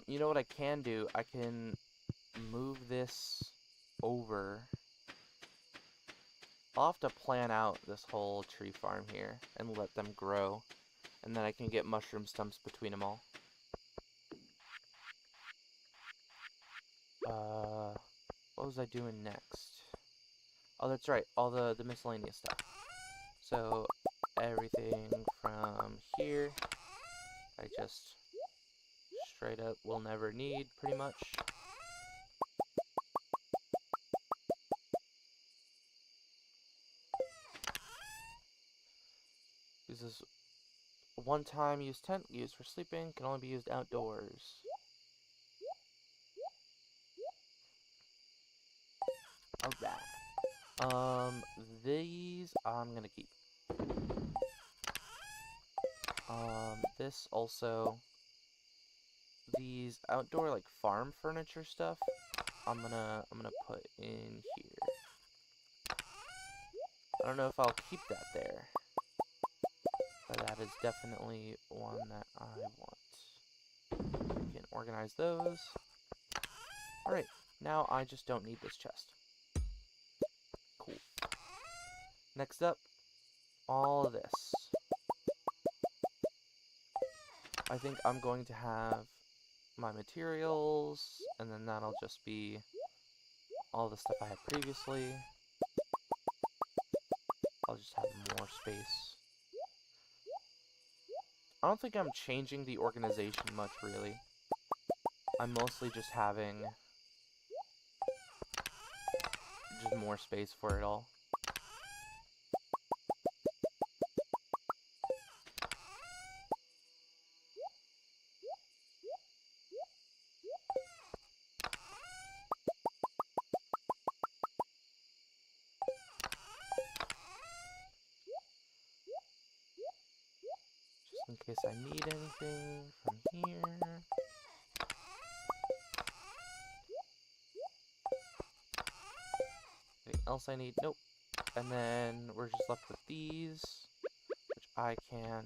You know what I can do? I can move this over. I'll have to plan out this whole tree farm here and let them grow. And then I can get mushroom stumps between them all. What was I doing next? Oh, that's right, all the miscellaneous stuff. So, everything from here, I just straight up will never need, pretty much. This is one-time use tent, used for sleeping, can only be used outdoors. Alright. These I'm gonna keep. This also, these outdoor like farm furniture stuff, I'm gonna put in here. I don't know if I'll keep that there, but that is definitely one that I want. We can organize those. Alright, now I just don't need this chest. Cool. Next up, all of this. I think I'm going to have my materials, and then that'll just be all the stuff I had previously. I'll just have more space. I don't think I'm changing the organization much, really. I'm mostly just having just more space for it all. Just in case I need anything from here. Anything else I need? Nope. And then we're just left with these, which I can...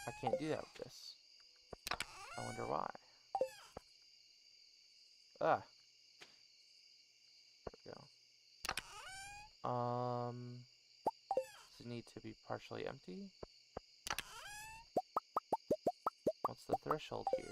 I can't do that with this. I wonder why. Ah. There we go. Does it need to be partially empty? What's the threshold here?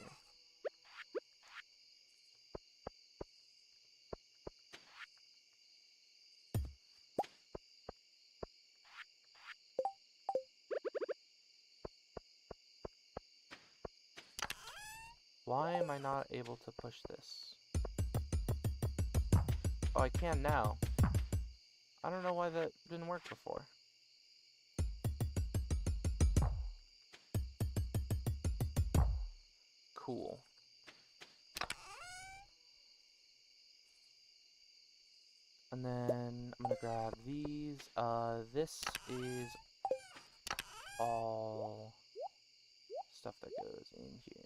Why am I not able to push this? Oh, I can now. I don't know why that didn't work before. Cool. And then I'm gonna grab these. This is all stuff that goes in here.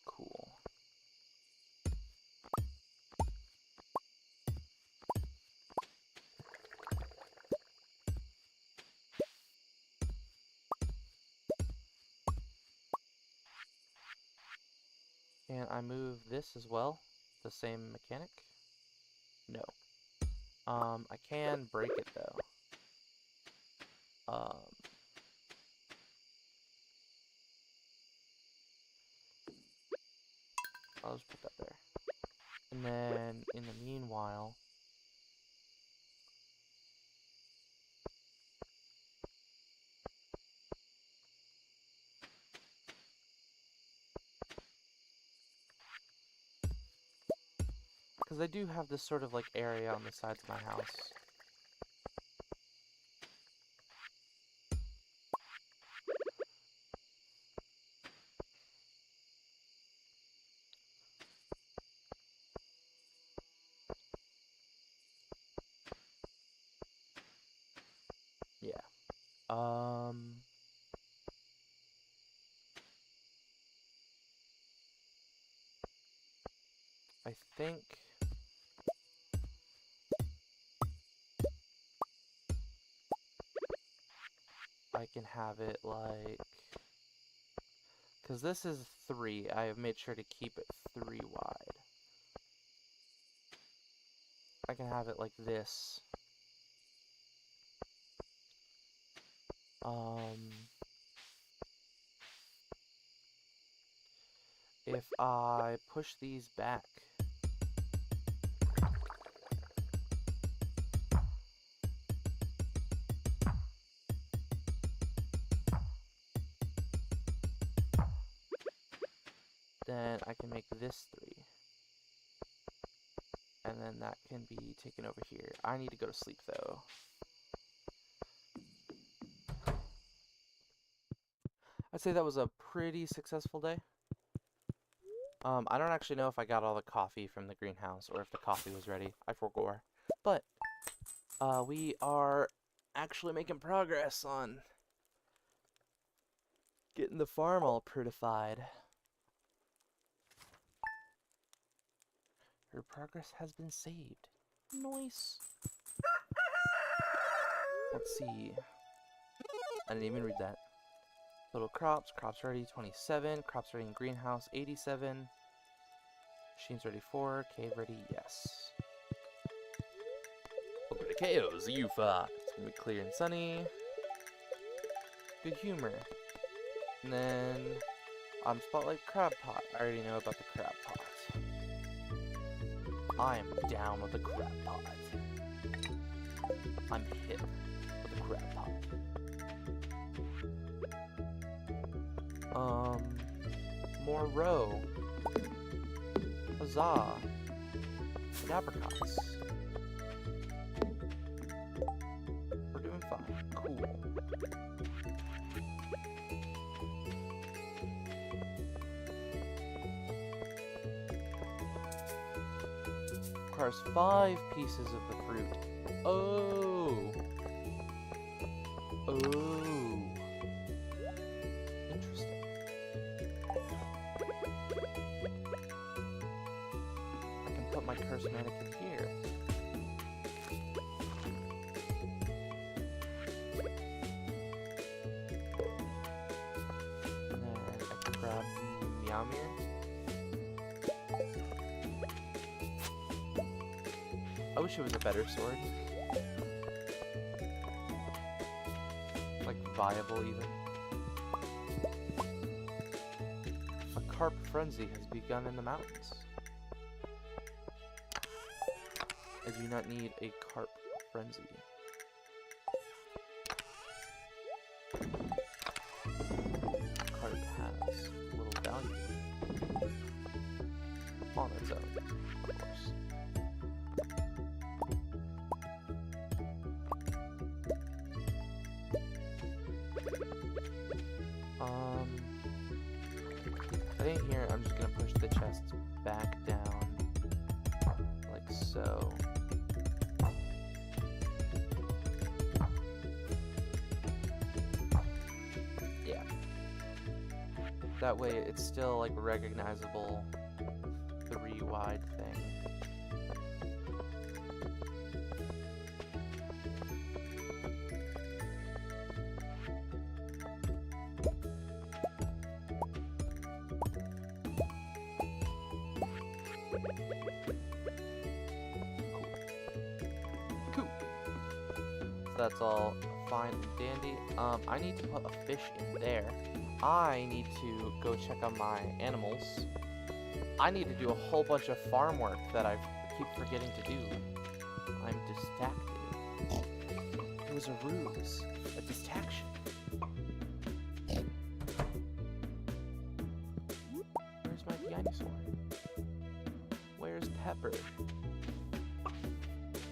Cool. Can I move this as well? The same mechanic? No. I can break it though. I'll just put that there. And then, in the meanwhile, because I do have this sort of like area on the sides of my house. Yeah. I think I can have it like, because this is 3, I have made sure to keep it 3 wide. I can have it like this. If I push these back, then I can make this 3. And then that can be taken over here. I need to go to sleep though. I'd say that was a pretty successful day. I don't actually know if I got all the coffee from the greenhouse or if the coffee was ready. I forgot. But we are actually making progress on getting the farm all prettified. Her progress has been saved. Nice. Let's see. I didn't even read that. Total crops, crops ready 27, crops ready in greenhouse 87, machines ready 4, cave ready, yes. Welcome to Chaos, you fuck. It's gonna be clear and sunny. Good humor. And then spotlight crab pot. I already know about the crab pot. I am down with the crab pot. I'm hip with the crab pot. More roe. Huzzah. And apricots. We're doing fine. Cool. Requires 5 pieces of the fruit. Oh. Oh. Interesting. I can put my cursed mannequin here. And then I can grab the Meowmere. I wish it was a better sword. Like, viable even. A carp frenzy has begun in the mountains. I do not need a carp frenzy. Carp has little value. On its own, of course. I think here I'm just gonna push the chests back down, like so. Yeah. That way it's still like recognizable 3 wide thing. That's all fine and dandy. I need to put a fish in there. I need to go check on my animals. I need to do a whole bunch of farm work that I keep forgetting to do. I'm distracted. It was a ruse. A distraction. Where's my dinosaur? Where's Pepper?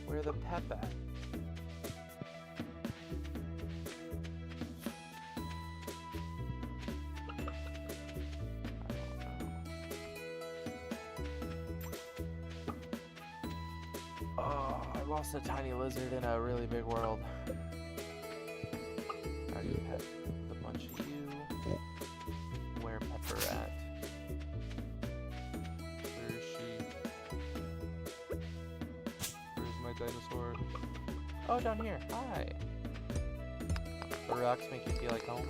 Where the Pep at? Oh, I lost a tiny lizard in a really big world. How do you pet a bunch of you? Where Pepper at? Where is she? Where's my dinosaur? Oh, down here. Hi. The rocks make you feel like home.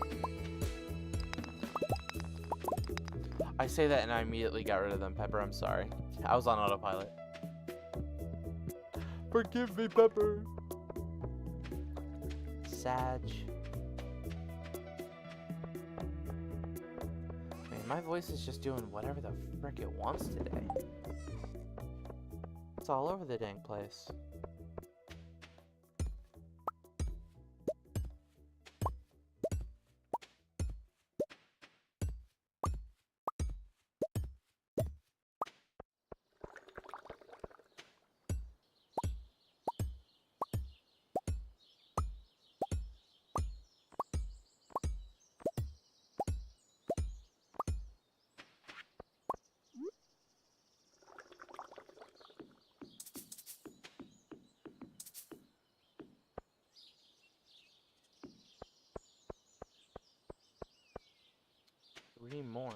I say that and I immediately got rid of them, Pepper. I'm sorry. I was on autopilot. Forgive me, Pepper. Sag. Man, my voice is just doing whatever the frick it wants today. It's all over the dang place. We need more.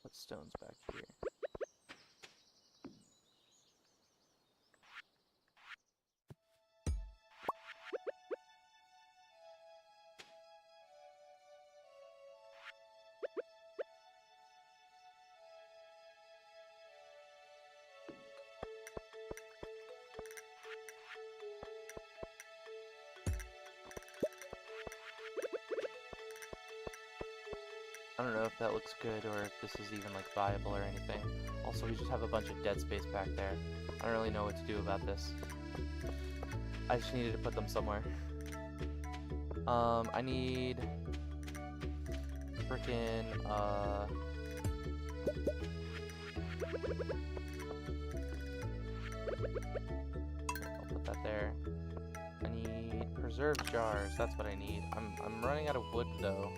Put stones back here. I don't know if that looks good or if this is even like viable or anything. Also, we just have a bunch of dead space back there. I don't really know what to do about this. I just needed to put them somewhere. I need frickin' I'll put that there. I need preserved jars. That's what I need. I'm running out of wood though.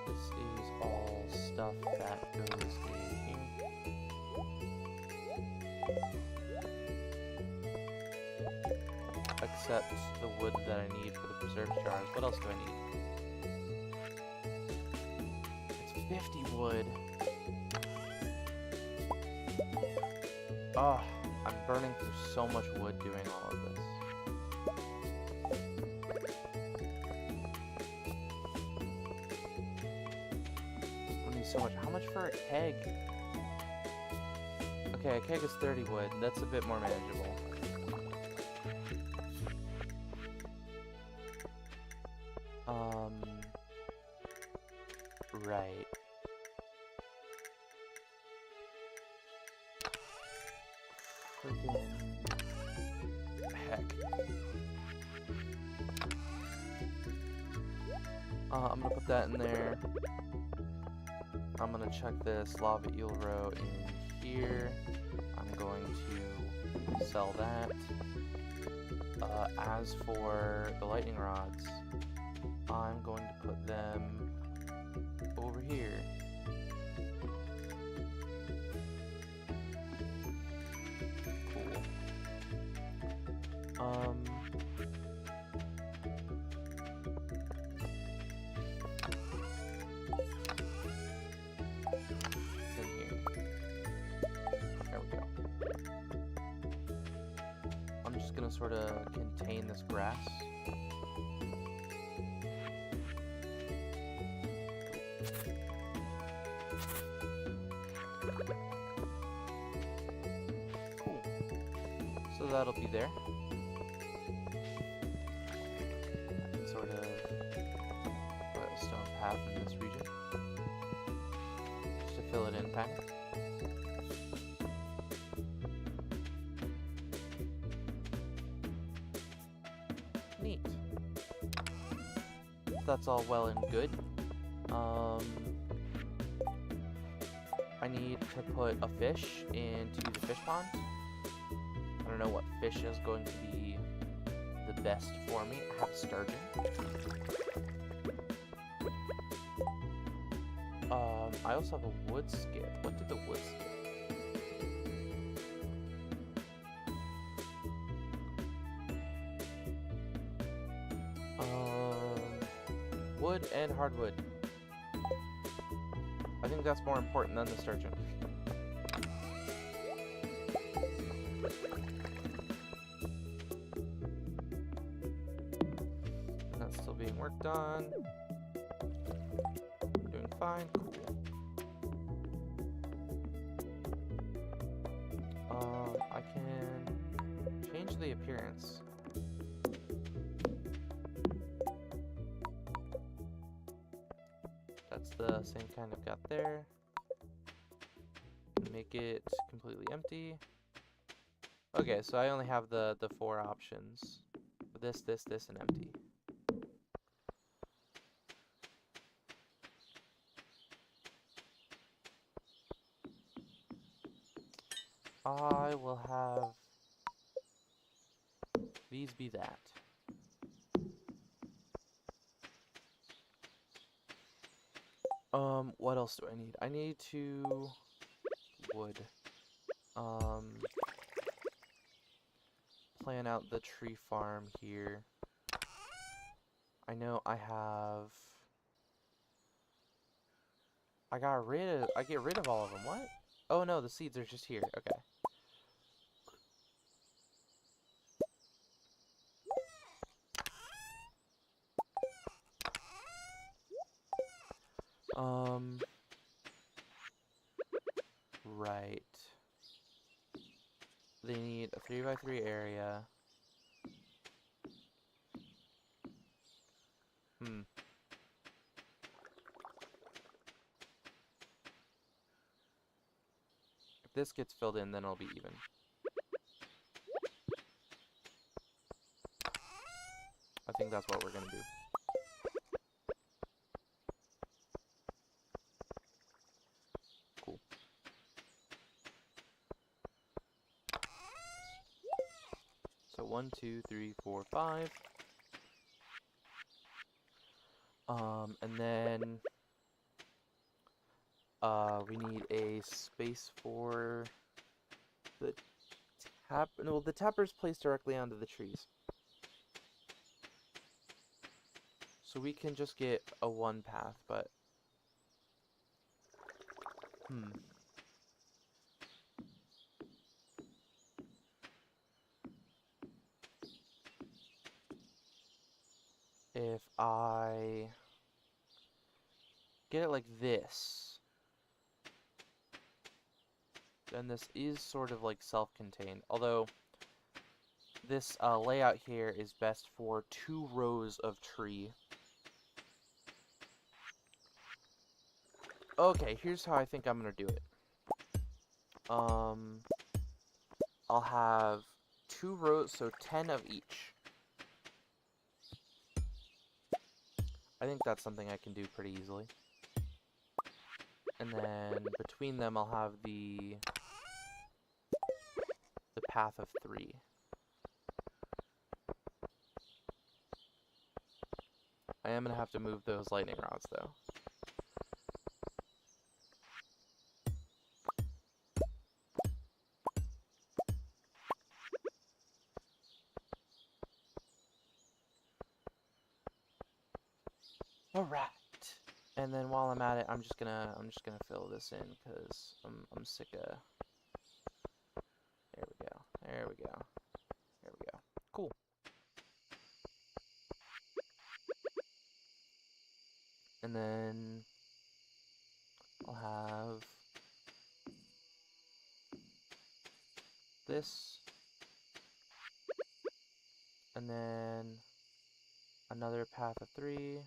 This is all stuff that goes in here. Except the wood that I need for the preserved jars. What else do I need? It's 50 wood. Oh, I'm burning through so much wood doing all of this. I need so much. How much for a keg? Okay, a keg is 30 wood. That's a bit more manageable. Right. Freaking heck. I'm gonna put that in there. I'm gonna chuck this lava eel row in here. I'm going to sell that. As for the lightning rods, I'm going to put them over here. Cool. It's in here. There we go. gonna sort of contain this grass. Cool. So that'll be there. I can sort of put a stone path in this region. Just to fill it in, kind of. Neat. That's all well and good. I need to put a fish into the fish pond. I don't know what fish is going to be the best for me. I have sturgeon. I also have a wood skip. What did the wood skip? Wood and hardwood. I think that's more important than the sturgeon. And that's still being worked on. Doing fine, cool. I can change the appearance. That's the same kind I've got there. Make it completely empty. Okay, so I only have the 4 options. This, and empty. I will have these be that. What else do I need? I need wood. Plan out the tree farm here. I know I get rid of all of them. What? Oh no, the seeds are just here. Okay. Right. They need a 3x3 area. If this gets filled in, then it'll be even. I think that's what we're gonna do. Cool. So 1, 2, 3, 4, 5. And then we need a space for the tap. No, the tapper is placed directly onto the trees. So we can just get a 1 path, but if I get it like this, then this is sort of like self-contained. Although this layout here is best for 2 rows of tree. Okay, here's how I think I'm gonna do it. I'll have 2 rows, so 10 of each. I think that's something I can do pretty easily. And then between them, I'll have the path of 3. I am gonna have to move those lightning rods, though. Alright. And then while I'm at it, I'm just gonna fill this in because I'm sick of. There we go. There we go. There we go. cool. And then I'll have this, and then another path of 3,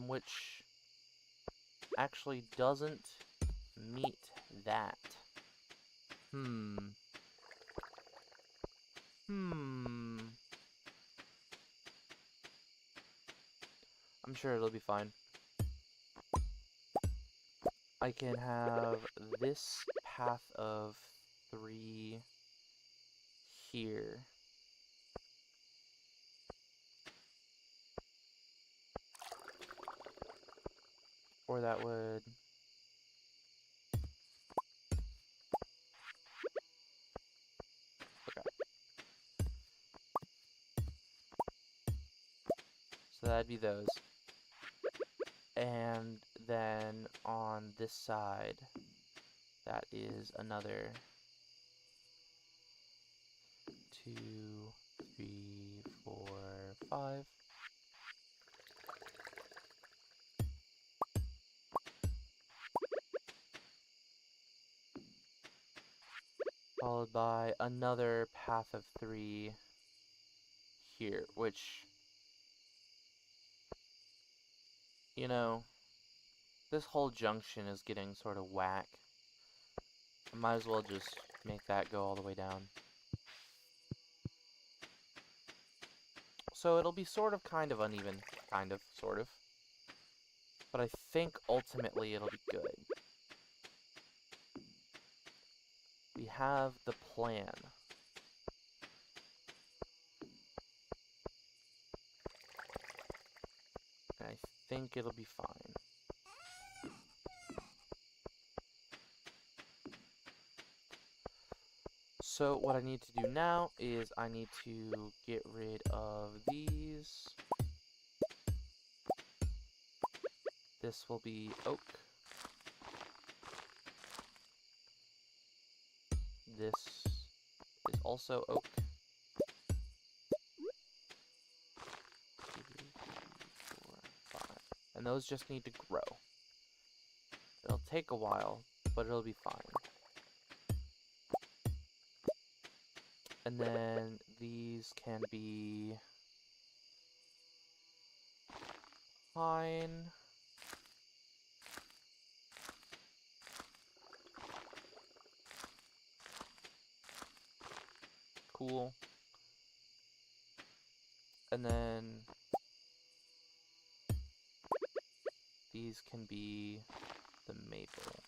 which actually doesn't meet that. I'm sure it'll be fine. I can have this path of 3 here. Or that would... Okay. So that'd be those. And then on this side, that is another 2, 3, 4, 5. Followed by another path of 3 here, which, you know, this whole junction is getting sort of whack. I might as well just make that go all the way down. So it'll be sort of kind of uneven, kind of, sort of. But I think ultimately it'll be good. We have the plan. And I think it'll be fine. So what I need to do now is I need to get rid of these. This will be oak. This is also oak. 2, 3, 4, 5. And those just need to grow. It'll take a while, but it'll be fine. And then these can be pine. Cool. And then these can be the maple.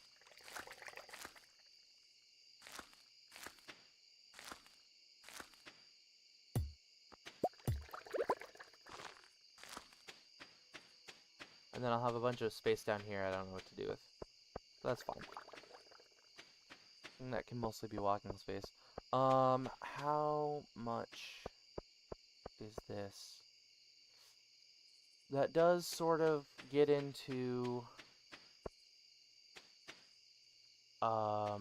And then I'll have a bunch of space down here I don't know what to do with. That's fine. And that can mostly be walking space. How much is this? That does sort of get into I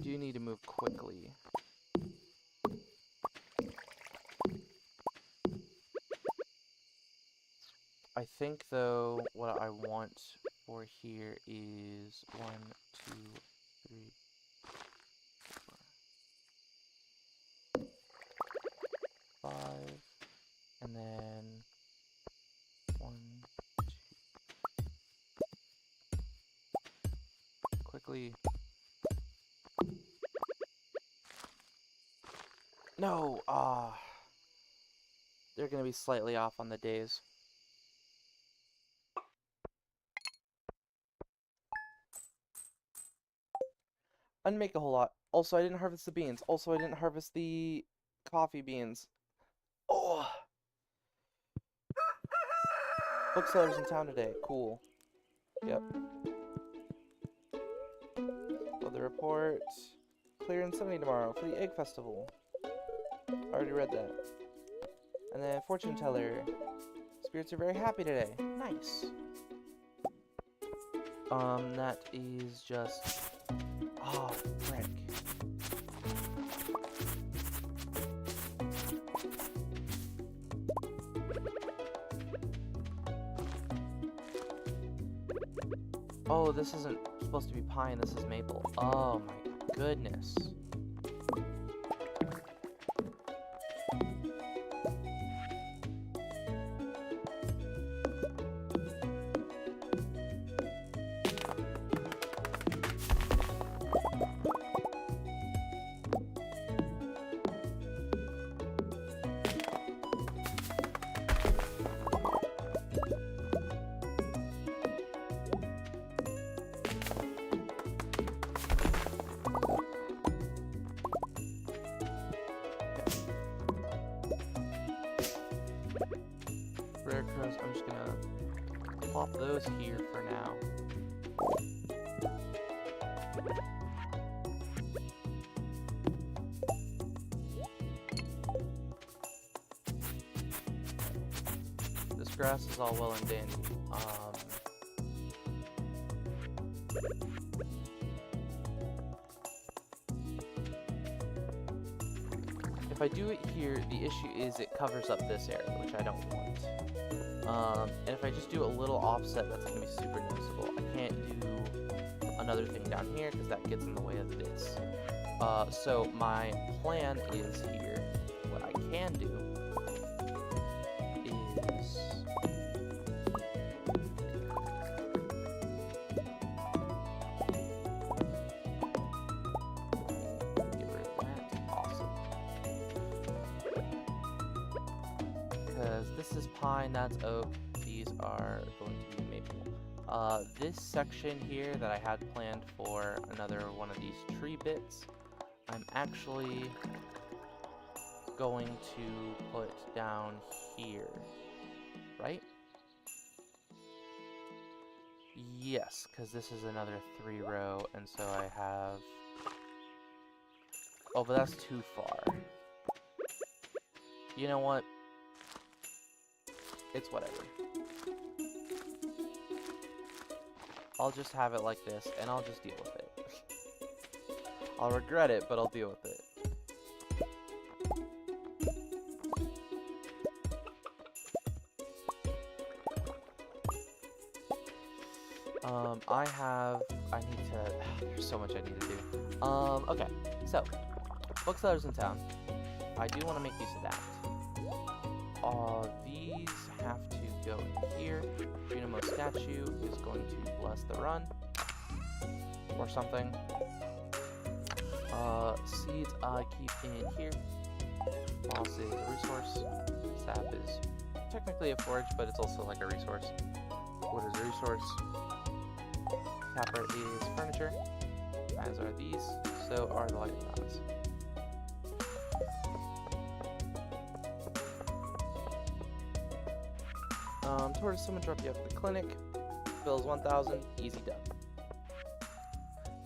do need to move quickly. I think, though, what I want for here is 1, 2, 3, 4, 5, and then 1, 2. Quickly. No! They're gonna be slightly off on the days. I didn't make a whole lot. Also, I didn't harvest the beans. Also, I didn't harvest the coffee beans. Oh! Bookseller's in town today. Cool. Yep. Oh, the report. Clear and sunny tomorrow for the egg festival. I already read that. And then fortune teller. Spirits are very happy today. Nice. That is just... Oh, frick. Oh, this isn't supposed to be pine, this is maple. Oh my goodness. Rare crows, I'm just gonna plop those here for now. This grass is all well and dandy. If I do it here, the issue is it covers up this area, which I don't want. And if I just do a little offset, that's going to be super noticeable. I can't do another thing down here because that gets in the way of this. So my plan is here, what I can do is... Get rid of that. Awesome. Because this is pine, that's oak, these are going to be maple. This section here that I had planned for another one of these tree bits, I'm actually going to put down here, right? Yes, because this is another 3-row, and so I have... Oh, but that's too far. You know what? It's whatever. I'll just have it like this, and I'll just deal with it. I'll regret it, but I'll deal with it. I need to, there's so much I need to do. Okay, so, booksellers in town. I do want to make use of that. These have to go in here. Junimo statue is going to bless the run. Or something. Seeds I keep in here. Moss is a resource. Sap is technically a forage, but it's also like a resource. Wood is a resource. Tapper is furniture, as are these, so are the lighting rods. Tortoise, someone drop you off at the clinic. Bills 1,000, easy done.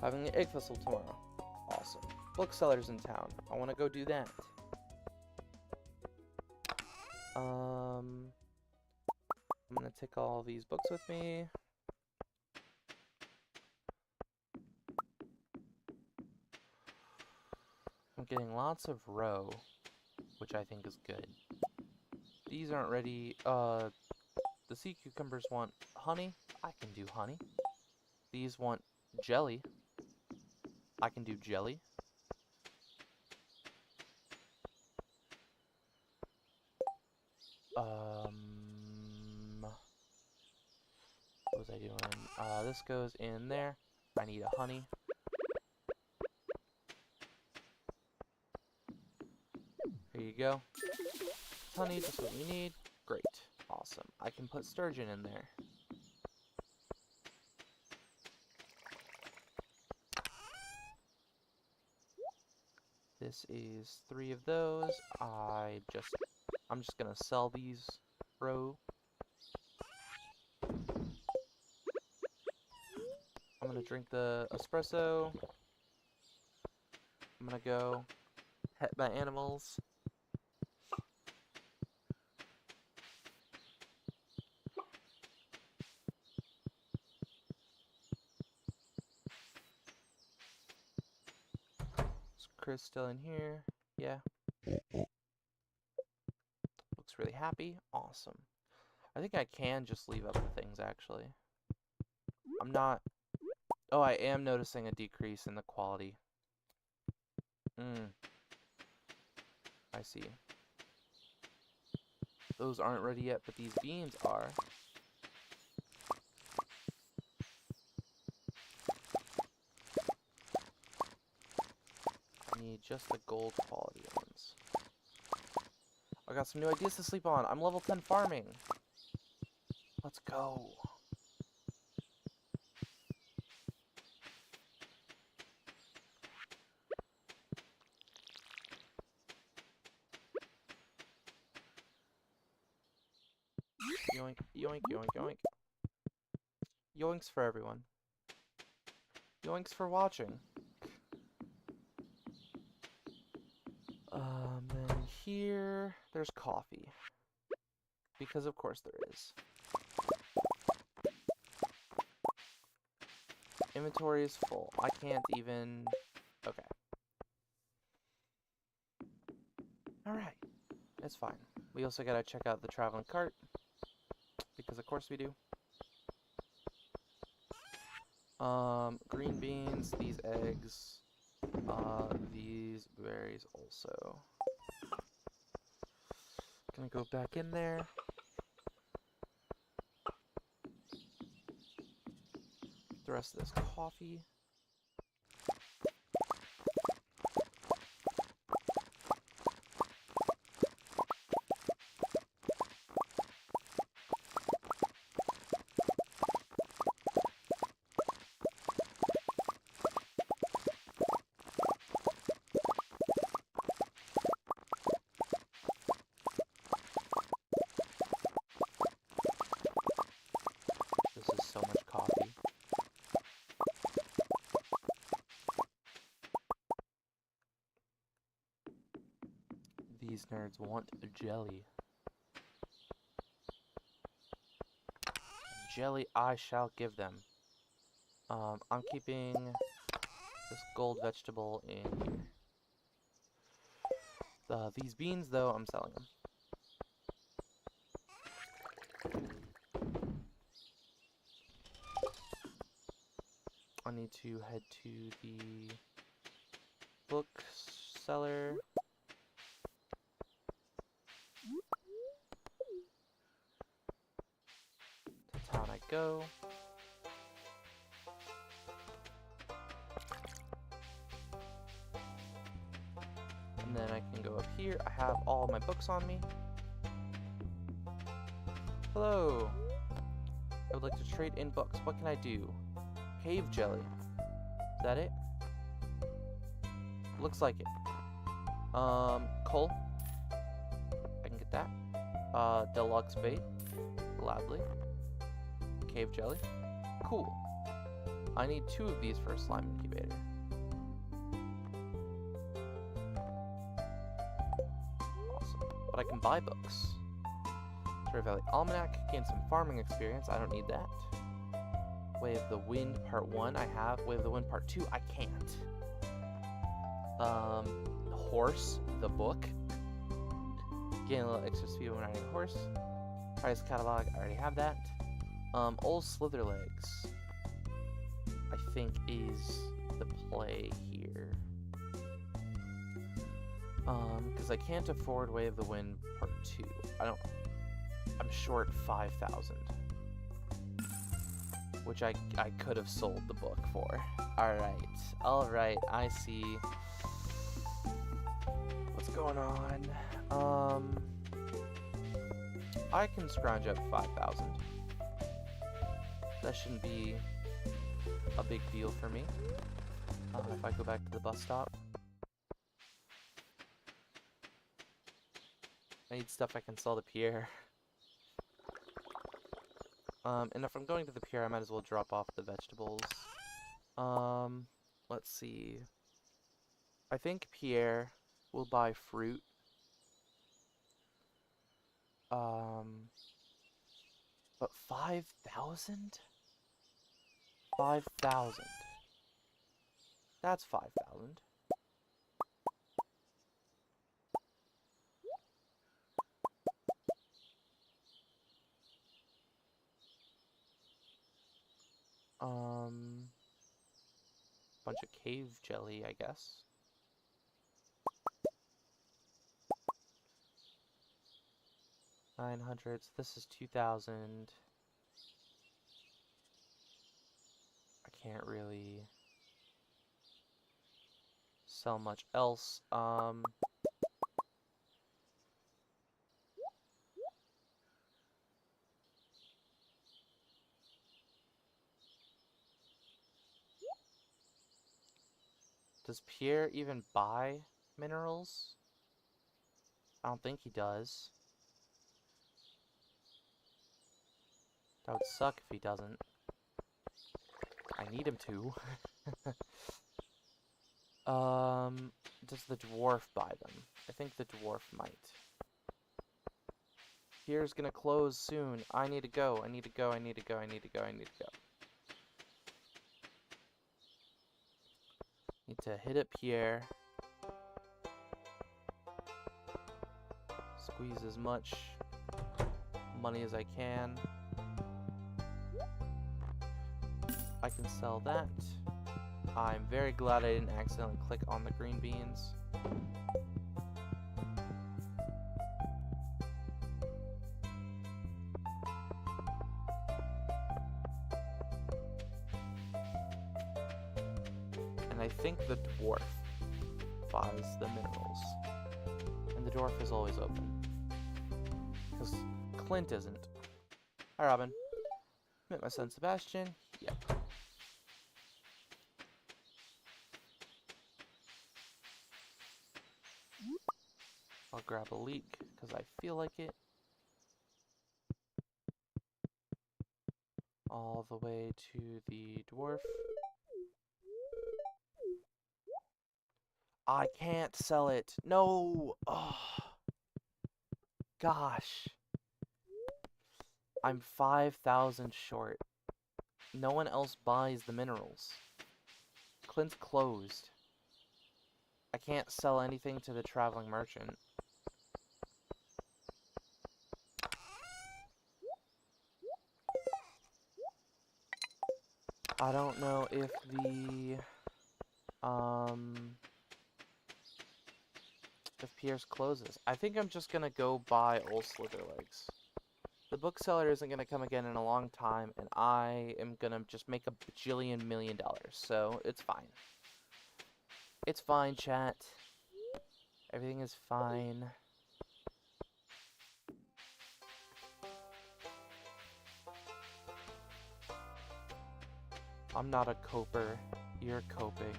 Having an egg festival tomorrow. Awesome. Booksellers in town. I want to go do that. I'm gonna take all these books with me. I'm getting lots of row, which I think is good. These aren't ready. The sea cucumbers want honey. I can do honey. These want jelly. I can do jelly. What was I doing? This goes in there. I need a honey. Here you go. Honey, just what we need. Great. Awesome. I can put sturgeon in there. This is 3 of those. I'm just gonna sell these row. I'm gonna drink the espresso. I'm gonna go pet my animals. Chris still in here? Yeah. Looks really happy. Awesome. I think I can just leave up the things, actually. I'm not... Oh, I am noticing a decrease in the quality. I see. Those aren't ready yet, but these beans are. I need just the gold quality ones. I got some new ideas to sleep on. I'm level 10 farming. Let's go. Yoink, yoink, yoink, yoink. Yoinks for everyone. Yoinks for watching. Then here, there's coffee. Because of course there is. Inventory is full. I can't even... Okay. Alright. It's fine. We also gotta check out the traveling cart. Because of course we do. Green beans, these eggs, these berries also. Gonna go back in there. The rest of this coffee. This is so much coffee. These nerds want jelly. Jelly I shall give them. I'm keeping this gold vegetable in here. These beans, though, I'm selling them. I need to head to the bookseller. To town I go. And then I can go up here. I have all my books on me. Hello. I would like to trade in books. What can I do? Cave jelly. Is that it? Looks like it. Coal. I can get that. Deluxe bait. Gladly. Cave jelly. Cool. I need 2 of these for a slime incubator. Awesome. But I can buy books. Stardew Valley Almanac. Gain some farming experience. I don't need that. Way of the Wind Part 1 I have. Way of the Wind Part 2 I can't. Horse, the book. Gain a little extra speed when riding a horse. Price catalog, I already have that. Old Slitherlegs, I think is the play here. Because I can't afford Way of the Wind Part 2. I'm short 5,000. Which I could have sold the book for. Alright, I see what's going on. I can scrounge up 5,000. That shouldn't be a big deal for me. If I go back to the bus stop. I need stuff I can sell to Pierre. And if I'm going to the pier, I might as well drop off the vegetables. Let's see. I think Pierre will buy fruit. But 5,000? 5,000. That's 5,000. Bunch of cave jelly, I guess. $900. So this is 2,000. I can't really sell much else. Does Pierre even buy minerals? I don't think he does. That would suck if he doesn't. I need him to. Does the dwarf buy them? I think the dwarf might. Pierre's gonna close soon. I need to go. I need to go. I need to go. I need to go. I need to go. Need to hit up Pierre. Squeeze as much money as I can. I can sell that. I'm very glad I didn't accidentally click on the green beans. And I think the dwarf buys the minerals. And the dwarf is always open. Because Clint isn't. Hi, Robin. Met my son Sebastian. Yep. I'll grab a leek because I feel like it. All the way to the dwarf. I can't sell it. No. Oh. Gosh. I'm 5,000 short. No one else buys the minerals. Clint's closed. I can't sell anything to the traveling merchant. I don't know if if Pierre's closes. I think I'm just gonna go buy old Slitherlegs. The bookseller isn't gonna come again in a long time, and I am gonna just make a bajillion $1,000,000, so it's fine. It's fine, chat. Everything is fine. I'm not a coper. You're coping.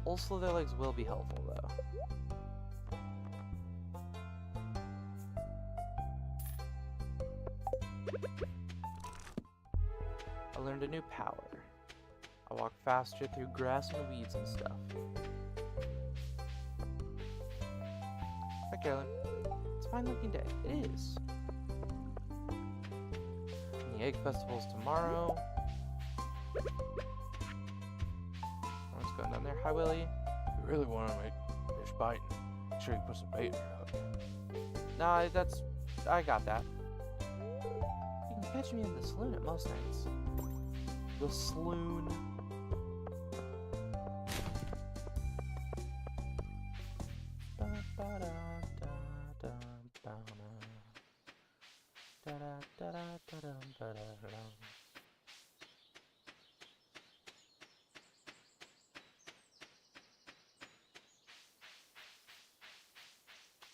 Old Slitherlegs will be helpful, though. I learned a new power. I walk faster through grass and weeds and stuff. Hi, Carolyn. It's a fine looking day. It is. And the egg festival's tomorrow. Everyone's going down there. Hi, Willie. If you really want to make fish biting, make sure you put some bait in your hook. Nah, I got that. You can catch me in the saloon at most nights. The saloon.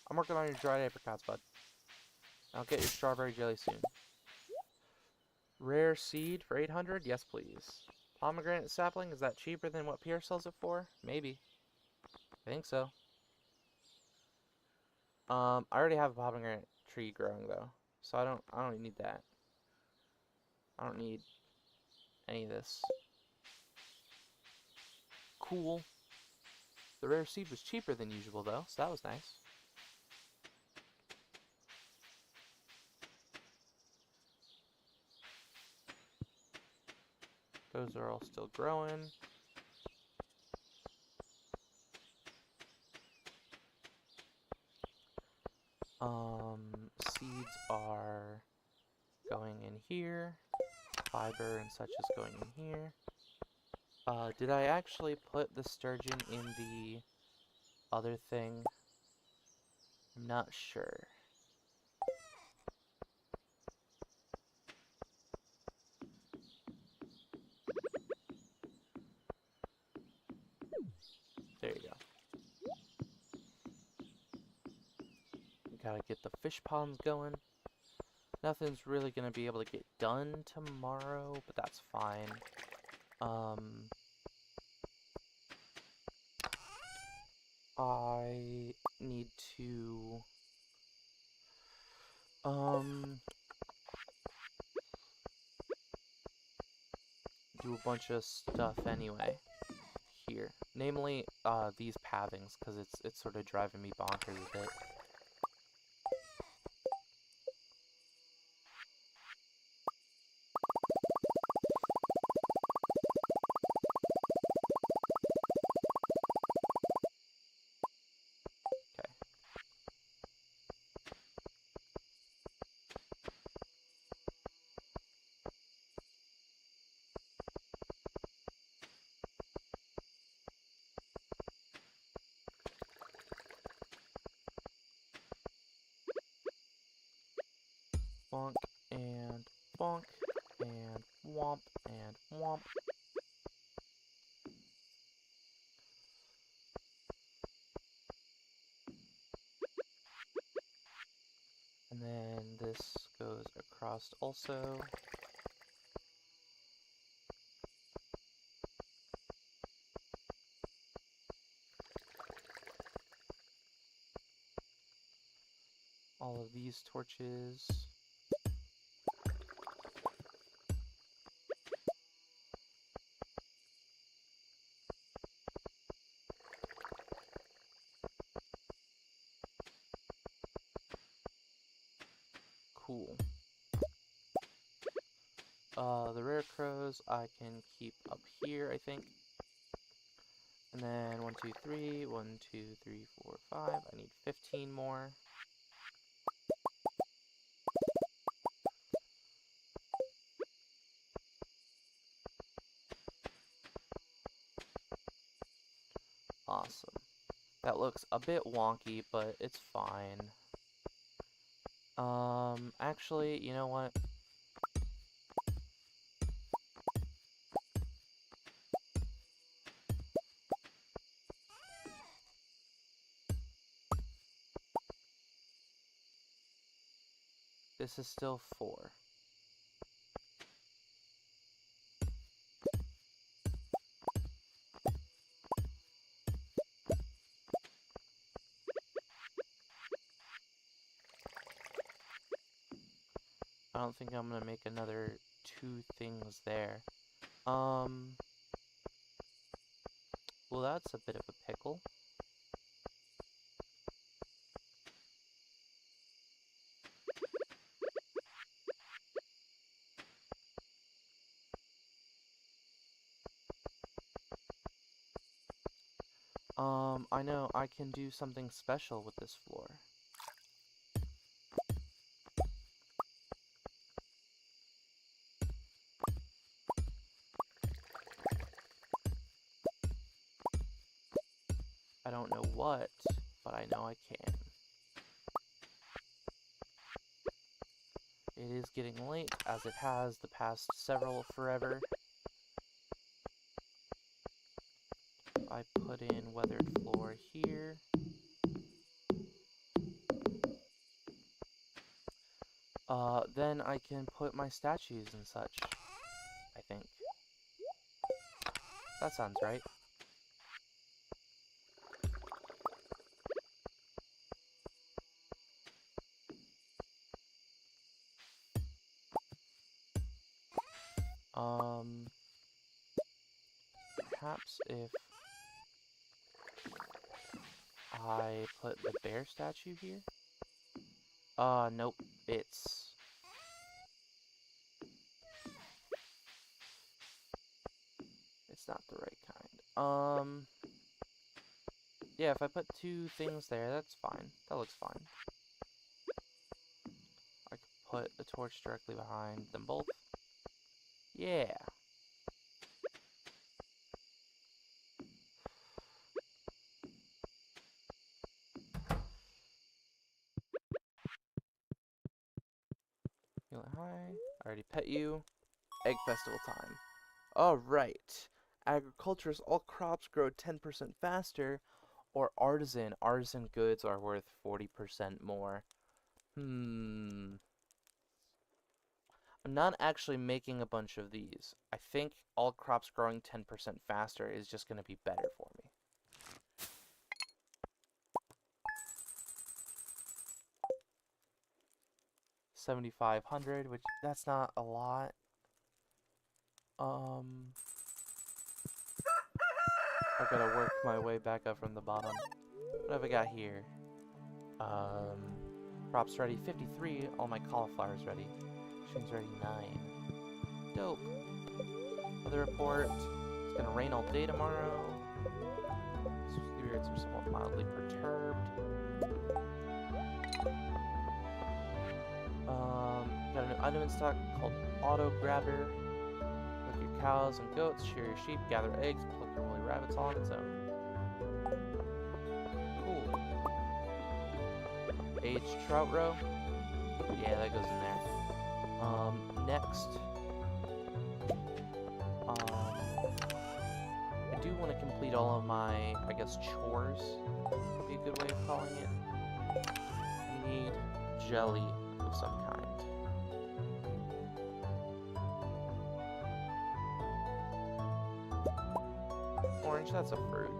I'm working on your dried apricots, bud. I'll get your strawberry jelly soon. Rare seed for 800? Yes, please. Pomegranate sapling, is that cheaper than what Pierre sells it for? Maybe. I think so. I already have a pomegranate tree growing though, so I don't need that. I don't need any of this. Cool. The rare seed was cheaper than usual though, so that was nice. Those are all still growing. Seeds are going in here. Fiber and such is going in here. Did I actually put the sturgeon in the other thing? I'm not sure. There you go. Gotta get the fish ponds going. Nothing's really gonna be able to get done tomorrow, but that's fine. I need to do a bunch of stuff anyway here. Namely, these pathings, because it's sort of driving me bonkers a bit. Okay. Bonk, and bonk, and womp, and womp. And then this goes across also. All of these torches. Cool. The rare crows I can keep up here, I think. And then 1, 2, 3, 1, 2, 3, 4, 5. I need 15 more. Awesome. That looks a bit wonky, but it's fine. Actually, you know what? This is still 4. I don't think I'm gonna make another 2 things there. Well, that's a bit of a pickle. I know I can do something special with this floor. I don't know what, but I know I can. It is getting late, as it has the past several forever. I put in weathered floor here. Then I can put my statues and such, I think. That sounds right. Perhaps if I put the bear statue here? Nope, it's not the right kind. Yeah, if I put 2 things there, that's fine. That looks fine. I put the torch directly behind them both. Yeah. Feeling high. I already pet you. Egg festival time. Alright. Agriculture is all crops grow 10% faster, or artisan. Artisan goods are worth 40% more. I'm not actually making a bunch of these. I think all crops growing 10% faster is just going to be better for me. $7,500, which that's not a lot. I've got to work my way back up from the bottom. What have I got here? Crops ready 53. All my cauliflowers ready. Machine's ready 9. Dope. Weather report. It's gonna rain all day tomorrow. Spirits are somewhat mildly perturbed. Got a new item in stock called Auto Grabber. Milk your cows and goats, shear your sheep, gather eggs, pluck your woolly rabbits all on its own. Cool. Aged trout roe. Yeah, that goes in there. Next. I do want to complete all of my, I guess, chores. Would be a good way of calling it. We need jelly of some kind. Orange, that's a fruit.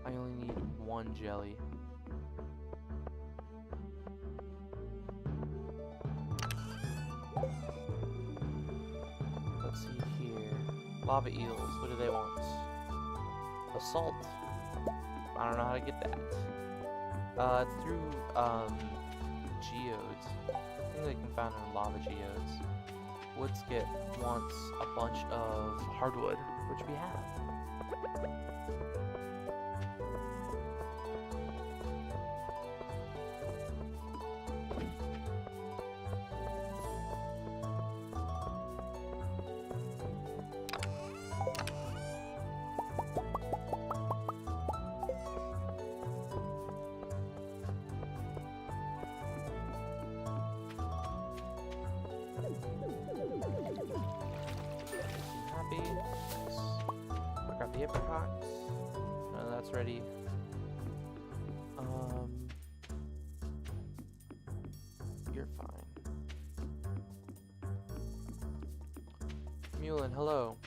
I only need 1 jelly. Let's see here. Lava eels, what do they want? Assault. I don't know how to get that. Through geodes. I think they can find in lava geodes. Woodskip wants a bunch of hardwood, which we have. Grab the apricots. No, that's ready. You're fine. Mulin, hello.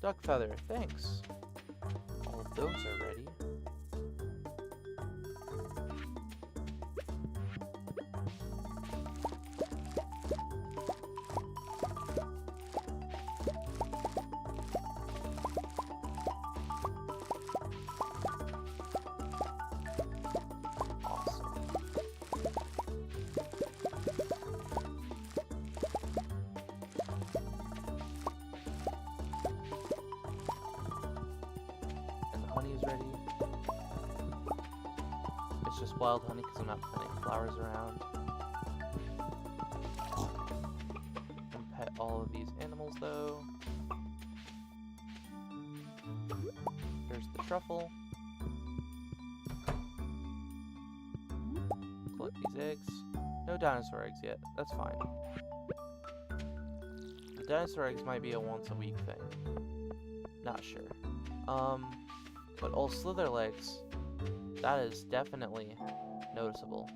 Duck feather, thanks. All of those are ready. Ready. It's just wild honey because I'm not planting flowers around. And pet all of these animals though. There's the truffle. Collect these eggs. No dinosaur eggs yet. That's fine. The dinosaur eggs might be a once a week thing. Not sure. But all slither legs, that is definitely noticeable.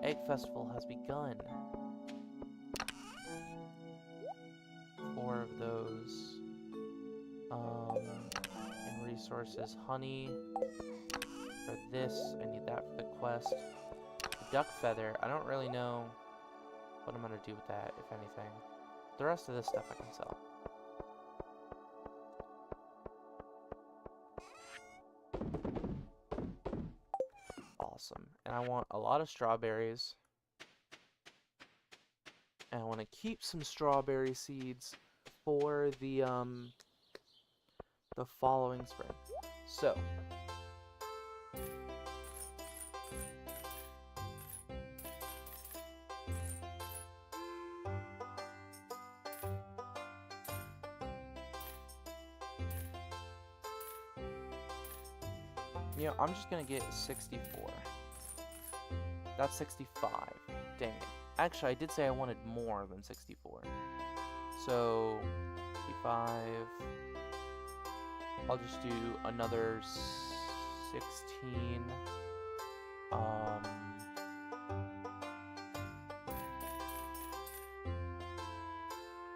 Egg festival has begun. 4 of those. And resources, honey. For this, I need that for the quest. The duck feather, I don't really know what I'm gonna do with that, if anything. The rest of this stuff I can sell. Awesome. And I want a lot of strawberries. And I want to keep some strawberry seeds for the following spring. So You know, I'm just gonna get 64. That's 65. Dang it. Actually, I did say I wanted more than 64. So, 65. I'll just do another 16.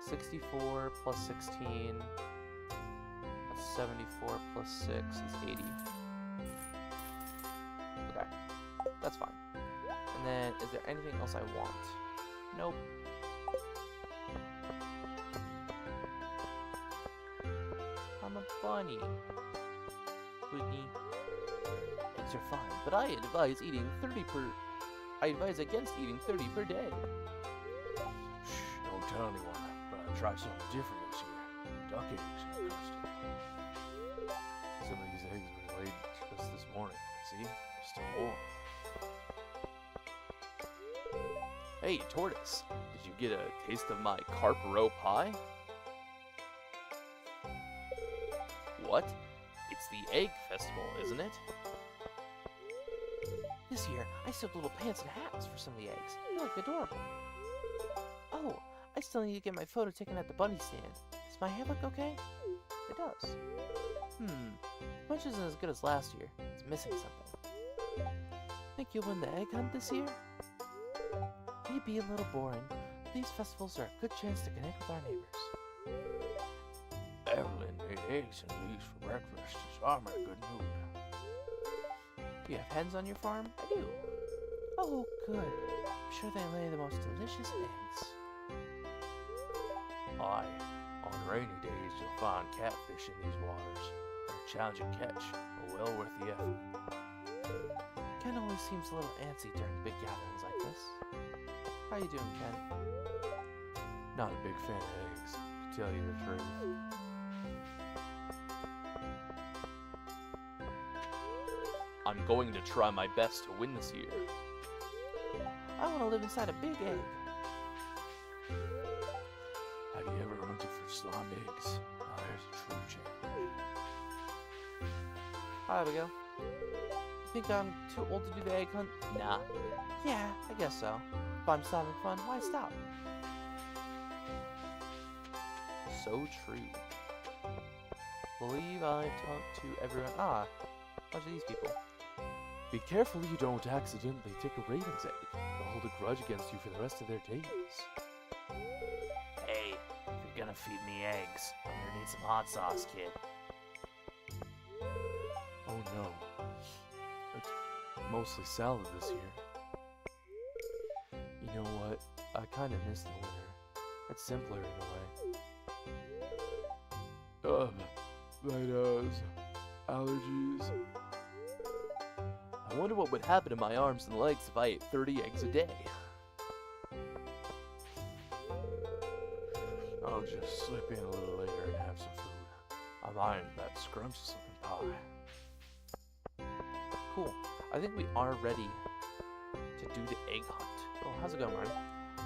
64 plus 16. That's 74 plus 6 is 80. Okay, that's fine. And then, is there anything else I want? Nope. I'm a bunny. Whitney. Eggs are fine, but I advise against eating 30 per day. Shh, don't tell anyone, but I tried something different this year. Duck eggs and custard. Some of these eggs were laid just this morning. See? They're still warm. Hey, Tortoise, did you get a taste of my carp roe pie? What? It's the egg festival, isn't it? This year, I sewed little pants and hats for some of the eggs. They look adorable. Oh, I still need to get my photo taken at the bunny stand. Does my hair look okay? It does. The bunch isn't as good as last year. It's missing something. Think you'll win the egg hunt this year? Maybe a little boring, but these festivals are a good chance to connect with our neighbors. Evelyn made eggs and leaves for breakfast, so I'm in a good mood. Do you have hens on your farm? I do. Oh, good. I'm sure they lay the most delicious eggs. Aye, on rainy days you'll find catfish in these waters. They're a challenging catch, but well worth the effort. Ken always seems a little antsy during big gatherings like this. How you doing, Ken? Not a big fan of eggs, to tell you the truth. I'm going to try my best to win this year. I want to live inside a big egg. Have you ever hunted for slime eggs? Now there's a true champion. Hi, Abigail. You think I'm too old to do the egg hunt? Nah. Yeah, I guess so. If I'm still having fun, why stop? So true. Believe I've talked to everyone. Ah, a bunch of these people. Be careful you don't accidentally take a raven's egg. They'll hold a grudge against you for the rest of their days. Hey, if you're gonna feed me eggs, I'm gonna need some hot sauce, kid. Oh no. It's mostly salad this year. You know what? I kind of miss the winter. It's simpler in a way. My nose. Allergies. I wonder what would happen to my arms and legs if I ate 30 eggs a day. I'll just slip in a little later and have some food. I'm eyeing that scrumptious looking pie. Cool. I think we are ready to do the egg hunt. Oh, how's it going, Marty?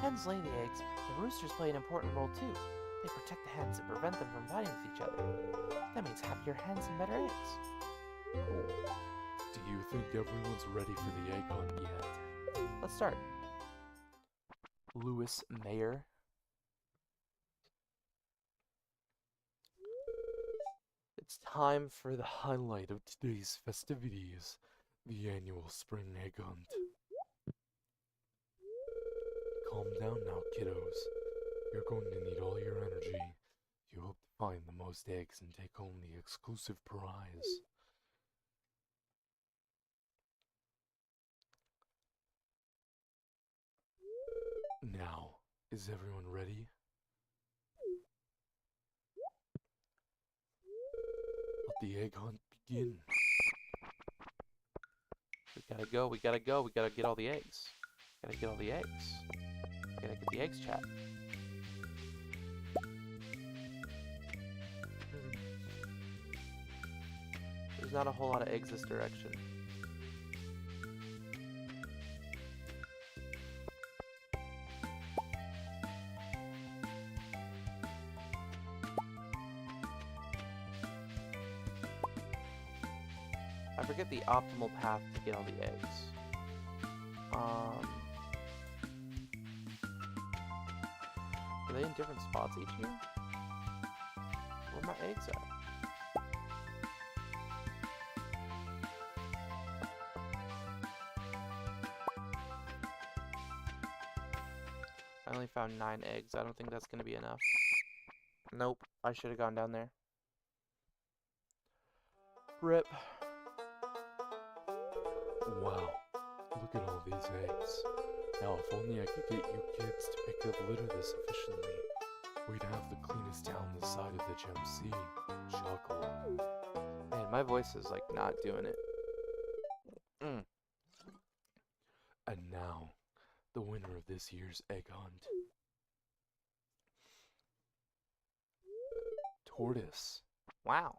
Hens lay the eggs. The roosters play an important role too. They protect the hens and prevent them from fighting with each other. That means happier hens and better eggs. Cool. Do you think everyone's ready for the egg hunt yet? Let's start. Lewis Mayer. It's time for the highlight of today's festivities, the annual spring egg hunt. Calm down now, kiddos. You're going to need all your energy. You hope to find the most eggs and take home the exclusive prize. Now, is everyone ready? Let the egg hunt begin. We gotta go, we gotta go, we gotta get all the eggs. Gotta get all the eggs. Gotta get the eggs, chat. There's not a whole lot of eggs this direction. I forget the optimal path to get all the eggs. Are they in different spots each year? Where are my eggs at? I only found 9 eggs. I don't think that's gonna be enough. Nope. I should have gone down there. Rip. Wow, look at all these eggs. Now, if only I could get you kids to pick up litter this efficiently, we'd have the cleanest town this side of the Gem Sea. Chuckle. Man, my voice is like not doing it. And now, the winner of this year's egg hunt. Tortoise. Wow.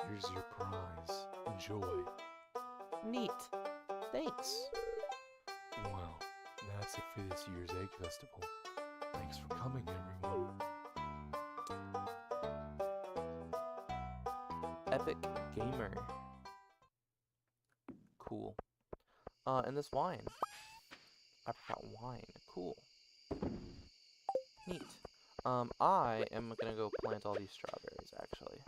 Here's your prize. Enjoy. Neat. Thanks. Well, that's it for this year's egg festival. Thanks for coming, everyone. Epic Gamer. Cool. And this wine. I forgot wine. Cool. Neat. I am gonna go plant all these strawberries, actually.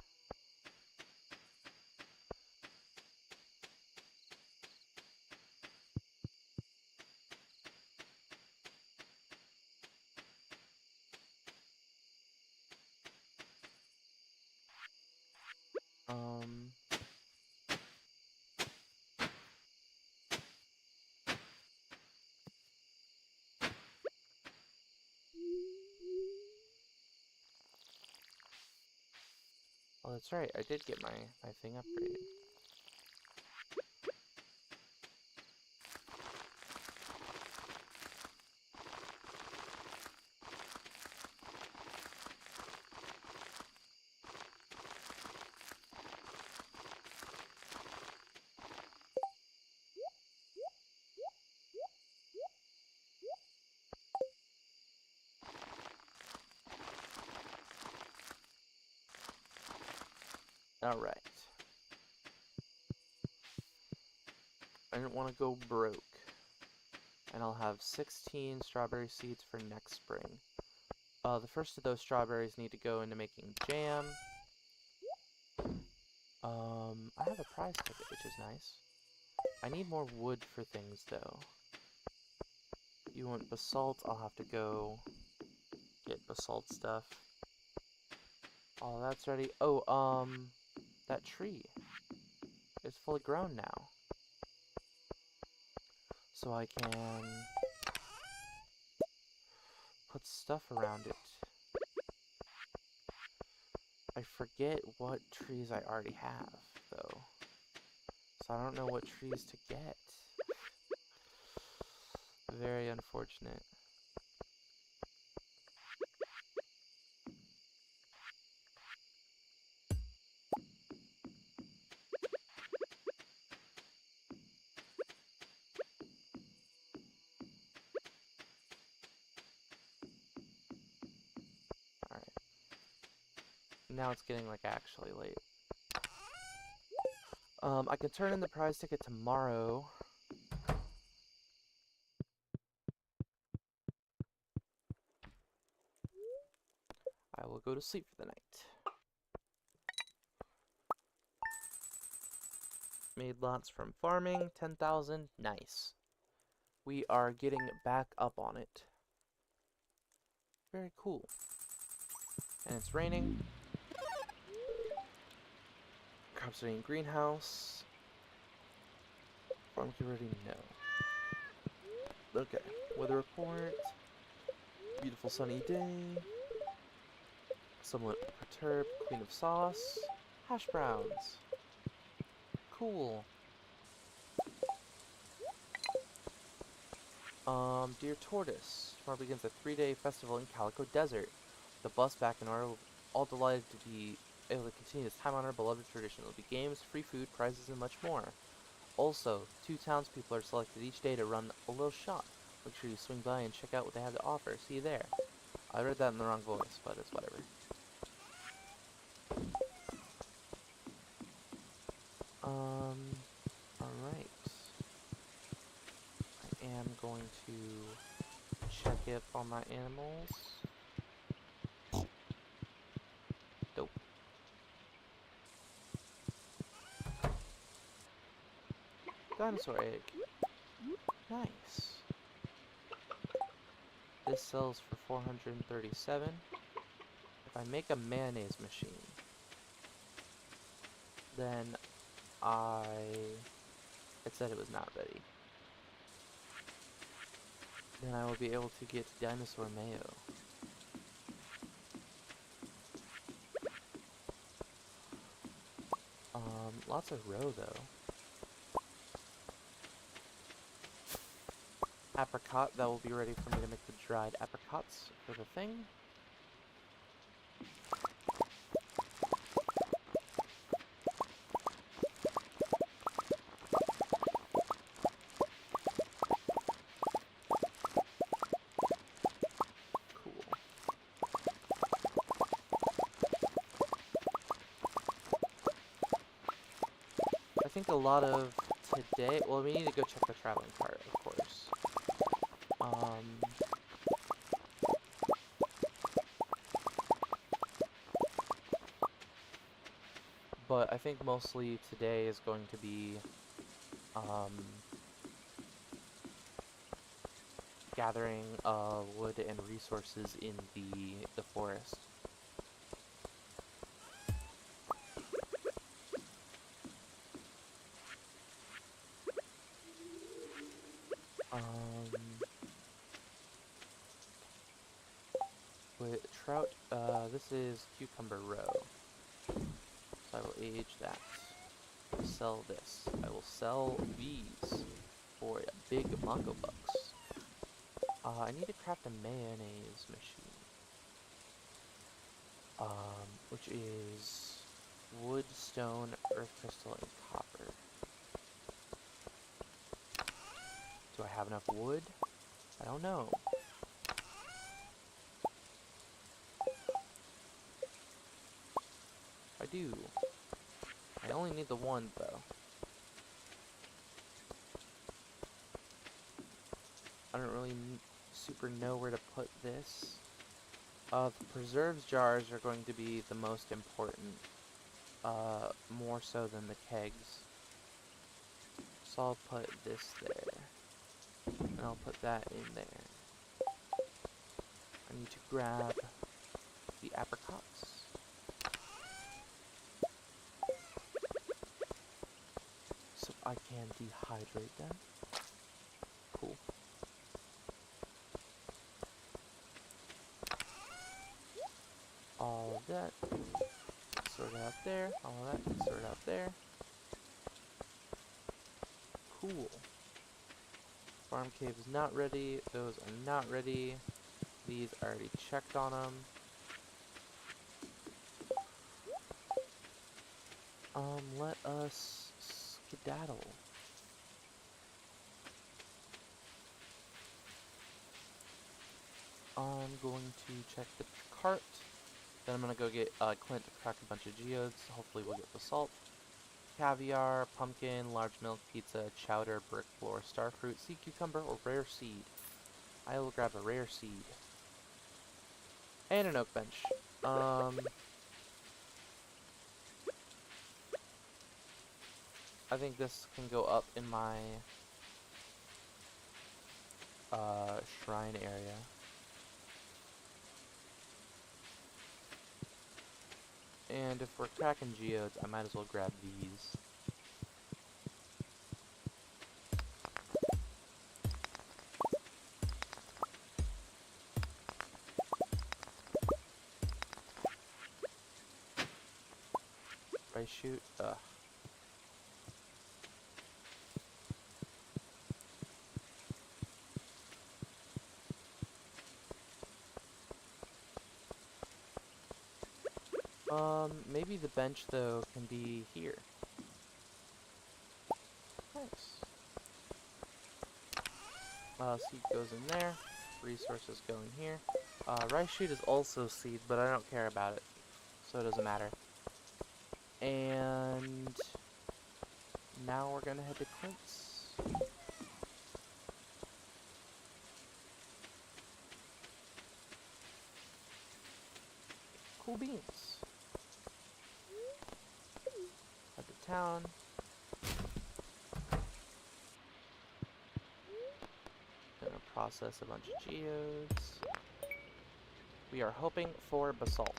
Oh, that's right. I did get my thing upgraded. Alright. I didn't want to go broke. And I'll have 16 strawberry seeds for next spring. The first of those strawberries need to go into making jam. I have a prize ticket, which is nice. I need more wood for things, though. You want basalt? I'll have to go get basalt stuff. Oh, that's ready. Oh, that tree is fully grown now. So I can put stuff around it. I forget what trees I already have, though. So I don't know what trees to get. Very unfortunate. Alright. Now it's getting, like, actually late. I can turn in the prize ticket tomorrow. I will go to sleep for the night. Made lots from farming, 10,000, nice. We are getting back up on it. Very cool. And it's raining. Crops are in greenhouse. Farm ready? No. Okay. Weather report. Beautiful sunny day. Somewhat perturbed. Queen of sauce. Hash browns. Cool. Dear Tortoise. Tomorrow begins a 3-day festival in Calico Desert. The bus back in order. All delighted to be able to continue this time-honored beloved tradition. There will be games, free food, prizes, and much more. Also, 2 townspeople are selected each day to run a little shop. Make sure you swing by and check out what they have to offer. See you there. I read that in the wrong voice, but it's whatever. Alright. I am going to check it on my animals. Dope. Dinosaur egg. Nice. This sells for 437. If I make a mayonnaise machine, then it said it was not ready. Then I will be able to get dinosaur mayo. Lots of roe though. Apricot, that will be ready for me to make the dried apricots for the thing. Cool. I think a lot of today, well, we need to go check the traveling cart, of course. But I think mostly today is going to be gathering wood and resources in the forest. With trout, this is cucumber roe. So I will age that. Sell this. I will sell these for a big Mongo bucks. I need to craft a mayonnaise machine. Which is wood, stone, earth crystal, and copper. Do I have enough wood? I don't know. I do. I only need the one, though. I don't really super know where to put this. The preserves jars are going to be the most important. More so than the kegs. So I'll put this there. And I'll put that in there. I need to grab the apricots. So I can dehydrate them. Cool. All of that. Sort it out there. All of that. Sort it out there. Cool. Farm cave is not ready. Those are not ready. These I already checked on them. Let us skedaddle. I'm going to check the cart. Then I'm gonna go get Clint to crack a bunch of geodes. Hopefully we'll get basalt. Caviar, pumpkin, large milk pizza, chowder, brick floor, starfruit, sea cucumber, or rare seed. I will grab a rare seed. And an oak bench. I think this can go up in my shrine area. And if we're cracking geodes, I might as well grab these. Rice shoot? Ugh. Maybe the bench, though, can be here. Nice. Seed goes in there. Resources go in here. Rice shoot is also seed, but I don't care about it. So it doesn't matter. And Now we're gonna head to Clint's. Cool beans. Head to town. Gonna process a bunch of geodes. We are hoping for basalt.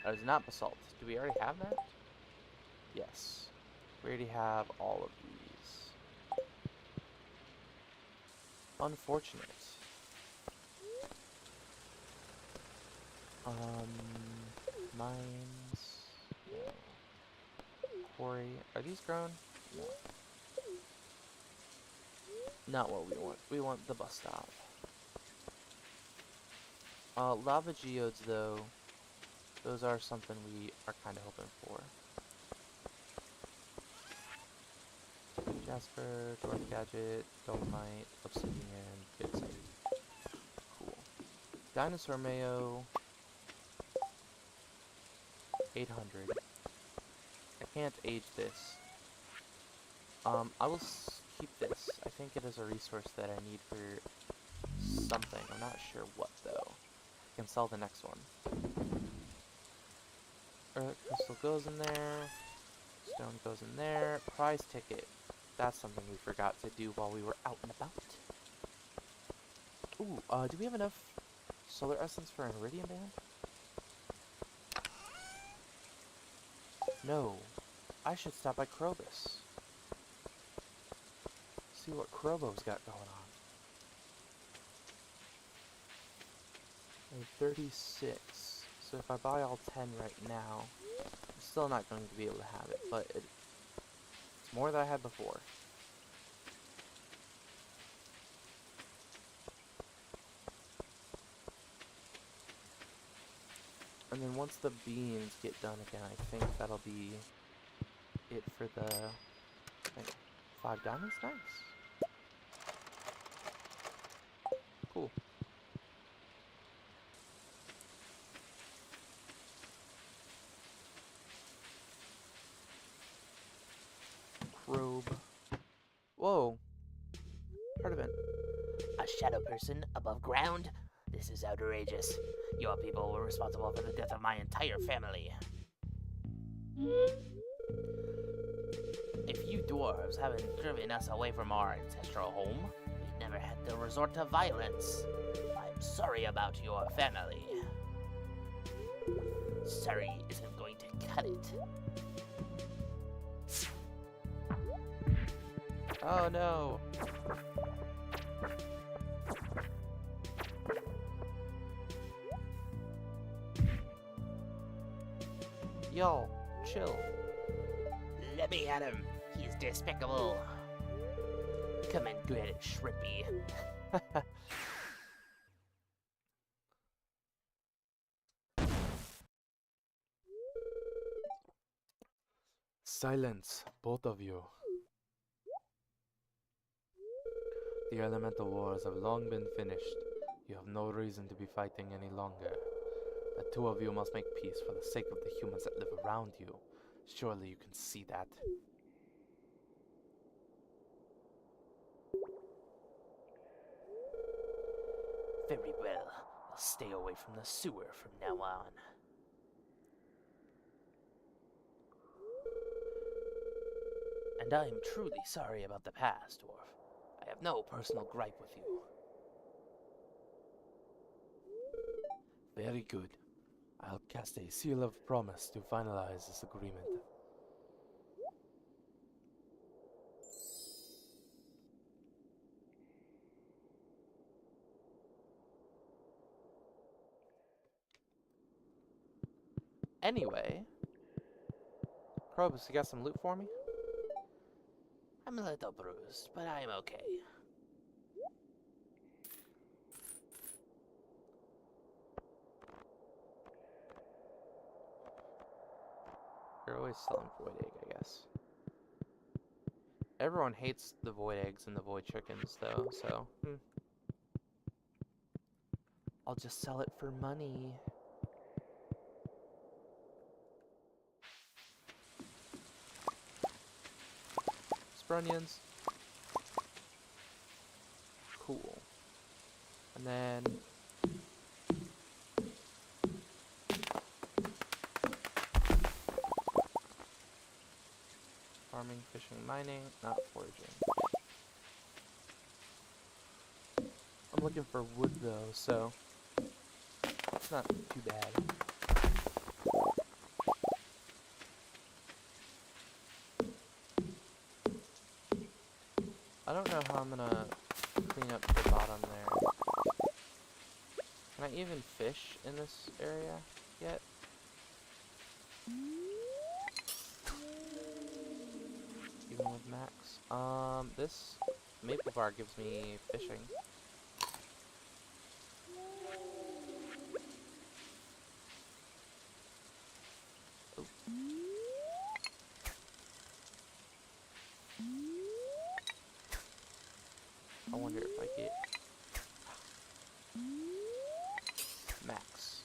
That is not basalt. Do we already have that? Yes. We already have all of these. Unfortunate. Mines. No. Quarry. Are these grown? No. Not what we want. We want the bus stop. Lava geodes, though. Those are something we are kind of hoping for. Jasper, Dwarf Gadget, Dolomite, Obsidian, Bitsite. Cool. Dinosaur Mayo. 800. I can't age this. I will keep this. I think it is a resource that I need for something. I'm not sure what, though. I can sell the next one. Earth crystal goes in there. Stone goes in there. Prize ticket. That's something we forgot to do while we were out and about. Ooh, do we have enough solar essence for an iridium band? No. I should stop by Krobus. See what Krobo's got going on. I have 36. So if I buy all 10 right now, I'm still not going to be able to have it, but it's more than I had before. And then once the beans get done again, I think that'll be it for the 5 diamonds. Nice. Cool. Probe. Whoa. Part of it. A shadow person above ground? This is outrageous. Your people were responsible for the death of my entire family. If you dwarves haven't driven us away from our ancestral home, we never had to resort to violence. I'm sorry about your family. Sorry isn't going to cut it. Oh no. Y'all, chill. Let me at him. He's despicable. Come and get it, Shrimpy. Silence, both of you. The elemental wars have long been finished. You have no reason to be fighting any longer. The two of you must make peace for the sake of the humans that live around you. Surely you can see that. Very well. I'll stay away from the sewer from now on. And I am truly sorry about the past, Dwarf. I have no personal gripe with you. Very good. I'll cast a seal of promise to finalize this agreement. Anyway. Krobus, you got some loot for me? I'm a little bruised, but I'm okay. You're always selling void egg, I guess. Everyone hates the void eggs and the void chickens, though, so... I'll just sell it for money. Sprunions. Cool. And then... farming, fishing, mining, not foraging. I'm looking for wood though, so it's not too bad. I don't know how I'm gonna clean up the bottom there. Can I even fish in this area yet? Even with max? This maple bar gives me fishing. Oh. I wonder if I get max.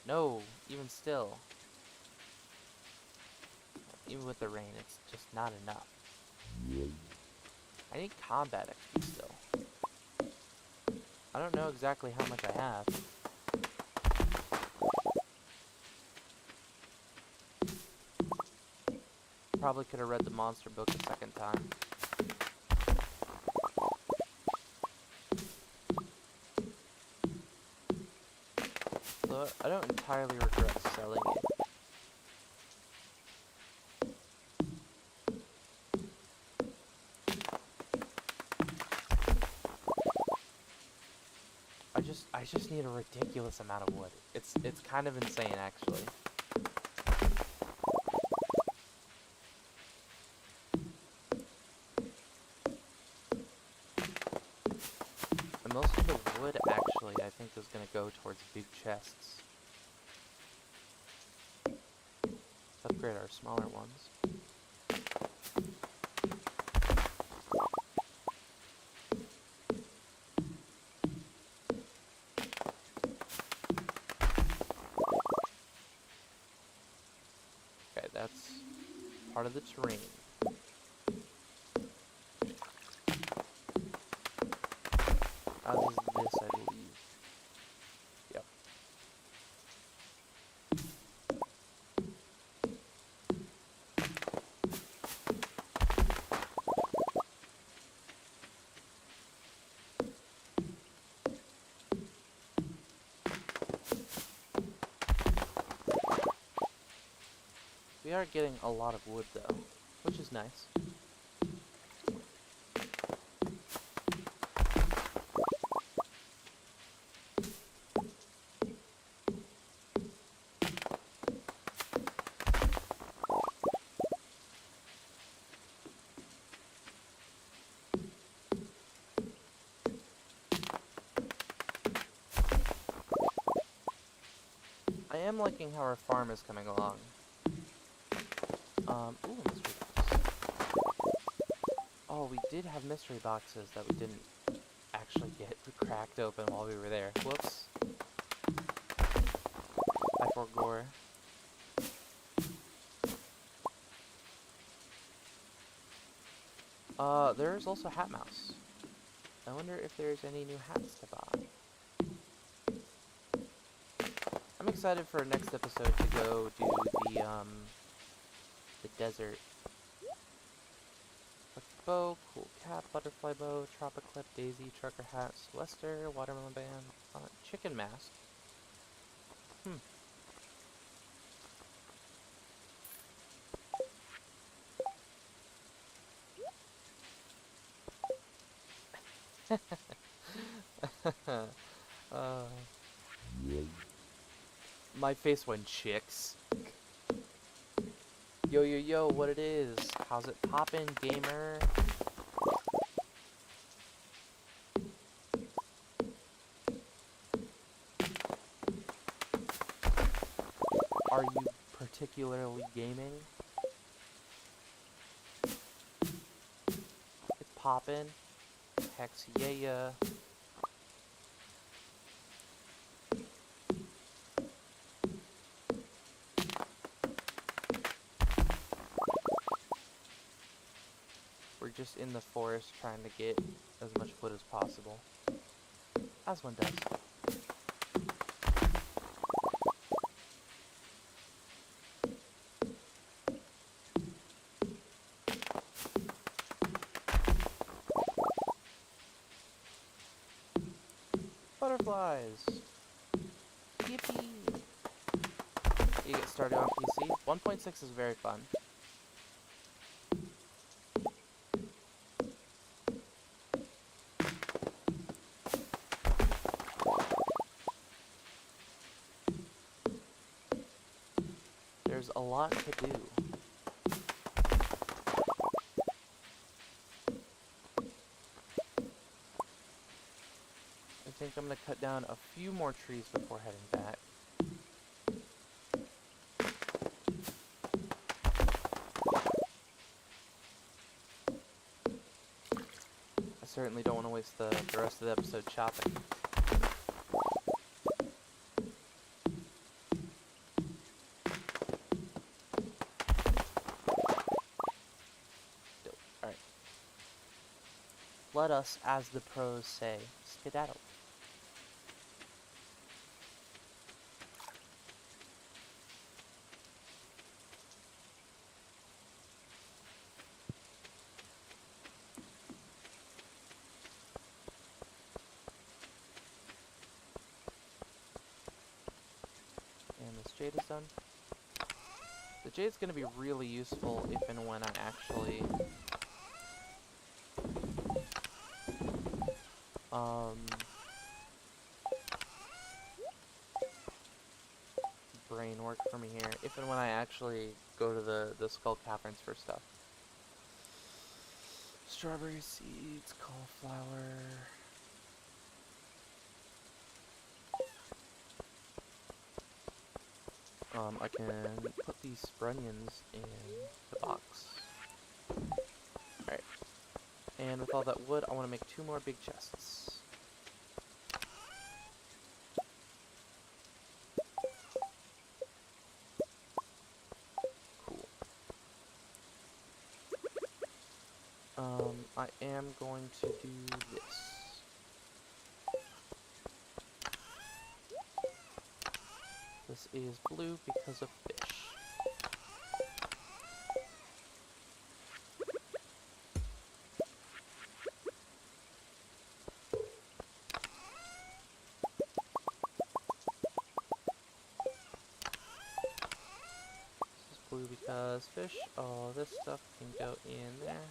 No, even still. Even with the rain, it's just not enough. I need combat XP still. I don't know exactly how much I have. Probably could have read the monster book a second time. So I don't entirely regret selling it. I just need a ridiculous amount of wood. It's kind of insane actually. And most of the wood actually I think is gonna go towards big chests. Upgrade our smaller ones. That's part of the terrain. As is this, I believe. Yep. We are getting a lot of wood though, which is nice. I am liking how our farm is coming along. Ooh, mystery box. Oh, we did have mystery boxes that we didn't actually get cracked open while we were there. Whoops. I forgore. There's also Hat Mouse. I wonder if there's any new hats to buy. I'm excited for next episode to go do the desert. Bow, cool cap, butterfly bow, tropiclip, daisy, trucker hat, Celester, watermelon band, chicken mask. My face went chicks. Yo, yo, yo, what it is? How's it poppin', gamer? Are you particularly gaming? poppin'. Hex yeah. We're just in the forest trying to get as much wood as possible. As one does. Butterflies! Yippee! You get started on PC. 1.6 is very fun. There's a lot to do. I think I'm gonna cut down a few more trees before heading back. I certainly don't want to waste the rest of the episode chopping. Dope. Alright. Let us, as the pros say, skedaddle. And this jade is done. The jade's going to be really useful if and when I actually brain work for me here. If and when I actually go to the skull caverns for stuff. Strawberry seeds, cauliflower. I can put these sprunions in the box. Alright. And with all that wood, I want to make 2 more big chests. Cool. I am going to do this. This is blue because of fish. This is blue because fish. Oh, this stuff can go in there.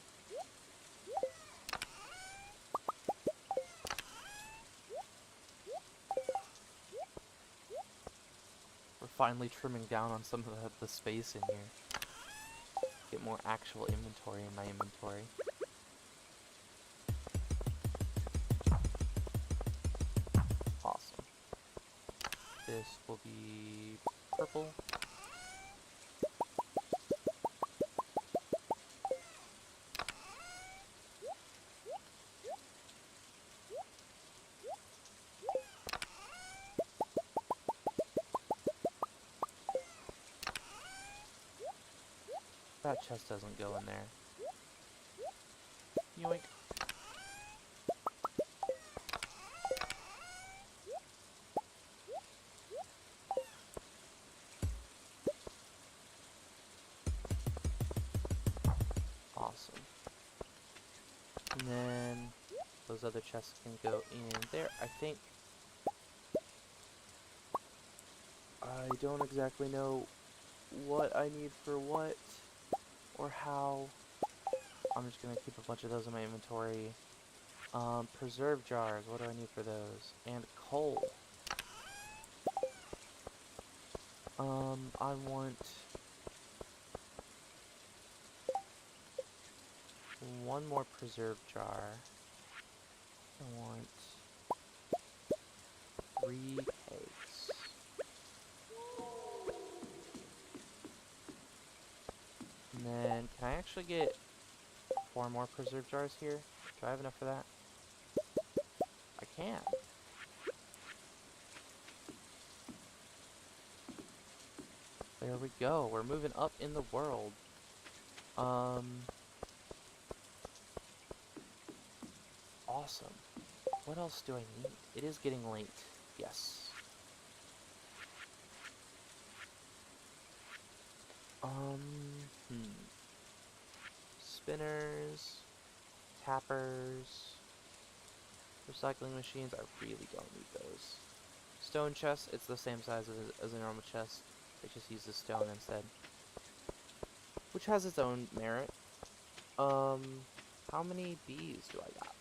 Finally trimming down on some of the space in here. Get more actual inventory in my inventory. Awesome. This will be purple. That chest doesn't go in there. Yoink. Awesome. And then those other chests can go in there. I think I don't exactly know what I need for what. Or how. I'm just gonna keep a bunch of those in my inventory. Preserve jars, what do I need for those? And coal. I want 1 more preserve jar. I want 3 kegs. And then, can I actually get 4 more preserve jars here. Do I have enough for that? I can. There we go. We're moving up in the world. Awesome. What else do I need? It is getting late. Yes. Hmm. Spinners, tappers, recycling machines. I really don't need those. Stone chest. It's the same size as a normal chest. They just use the stone instead, which has its own merit. How many bees do I got?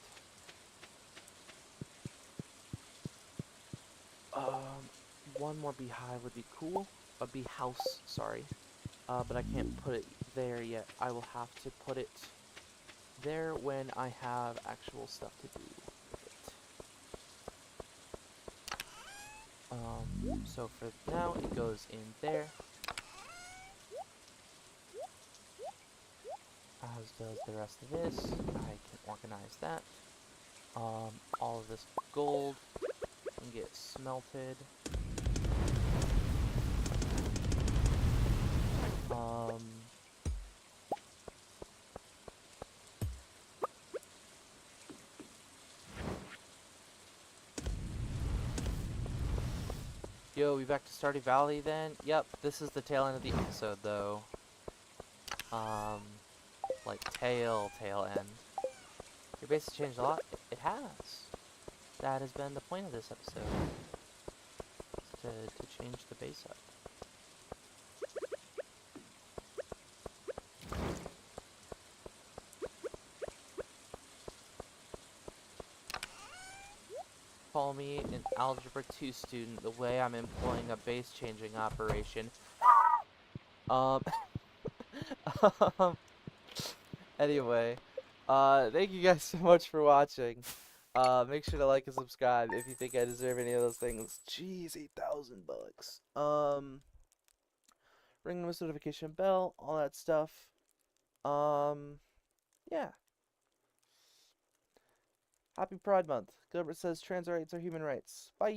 One more beehive would be cool. A bee house, sorry. But I can't put it there yet. I will have to put it there when I have actual stuff to do with it. So for now, it goes in there. As does the rest of this. I can organize that. All of this gold can get smelted. Yo, we back to Stardew Valley then? Yep, this is the tail end of the episode though. Like tail end. Your base has changed a lot? It has. That has been the point of this episode. To change the base up. Call me an Algebra 2 student the way I'm employing a base changing operation. Anyway, thank you guys so much for watching. Make sure to like and subscribe if you think I deserve any of those things. Jeez, $8,000. Ring the notification bell, all that stuff. Yeah. Happy Pride Month. Gilbert says trans rights are human rights. Bye.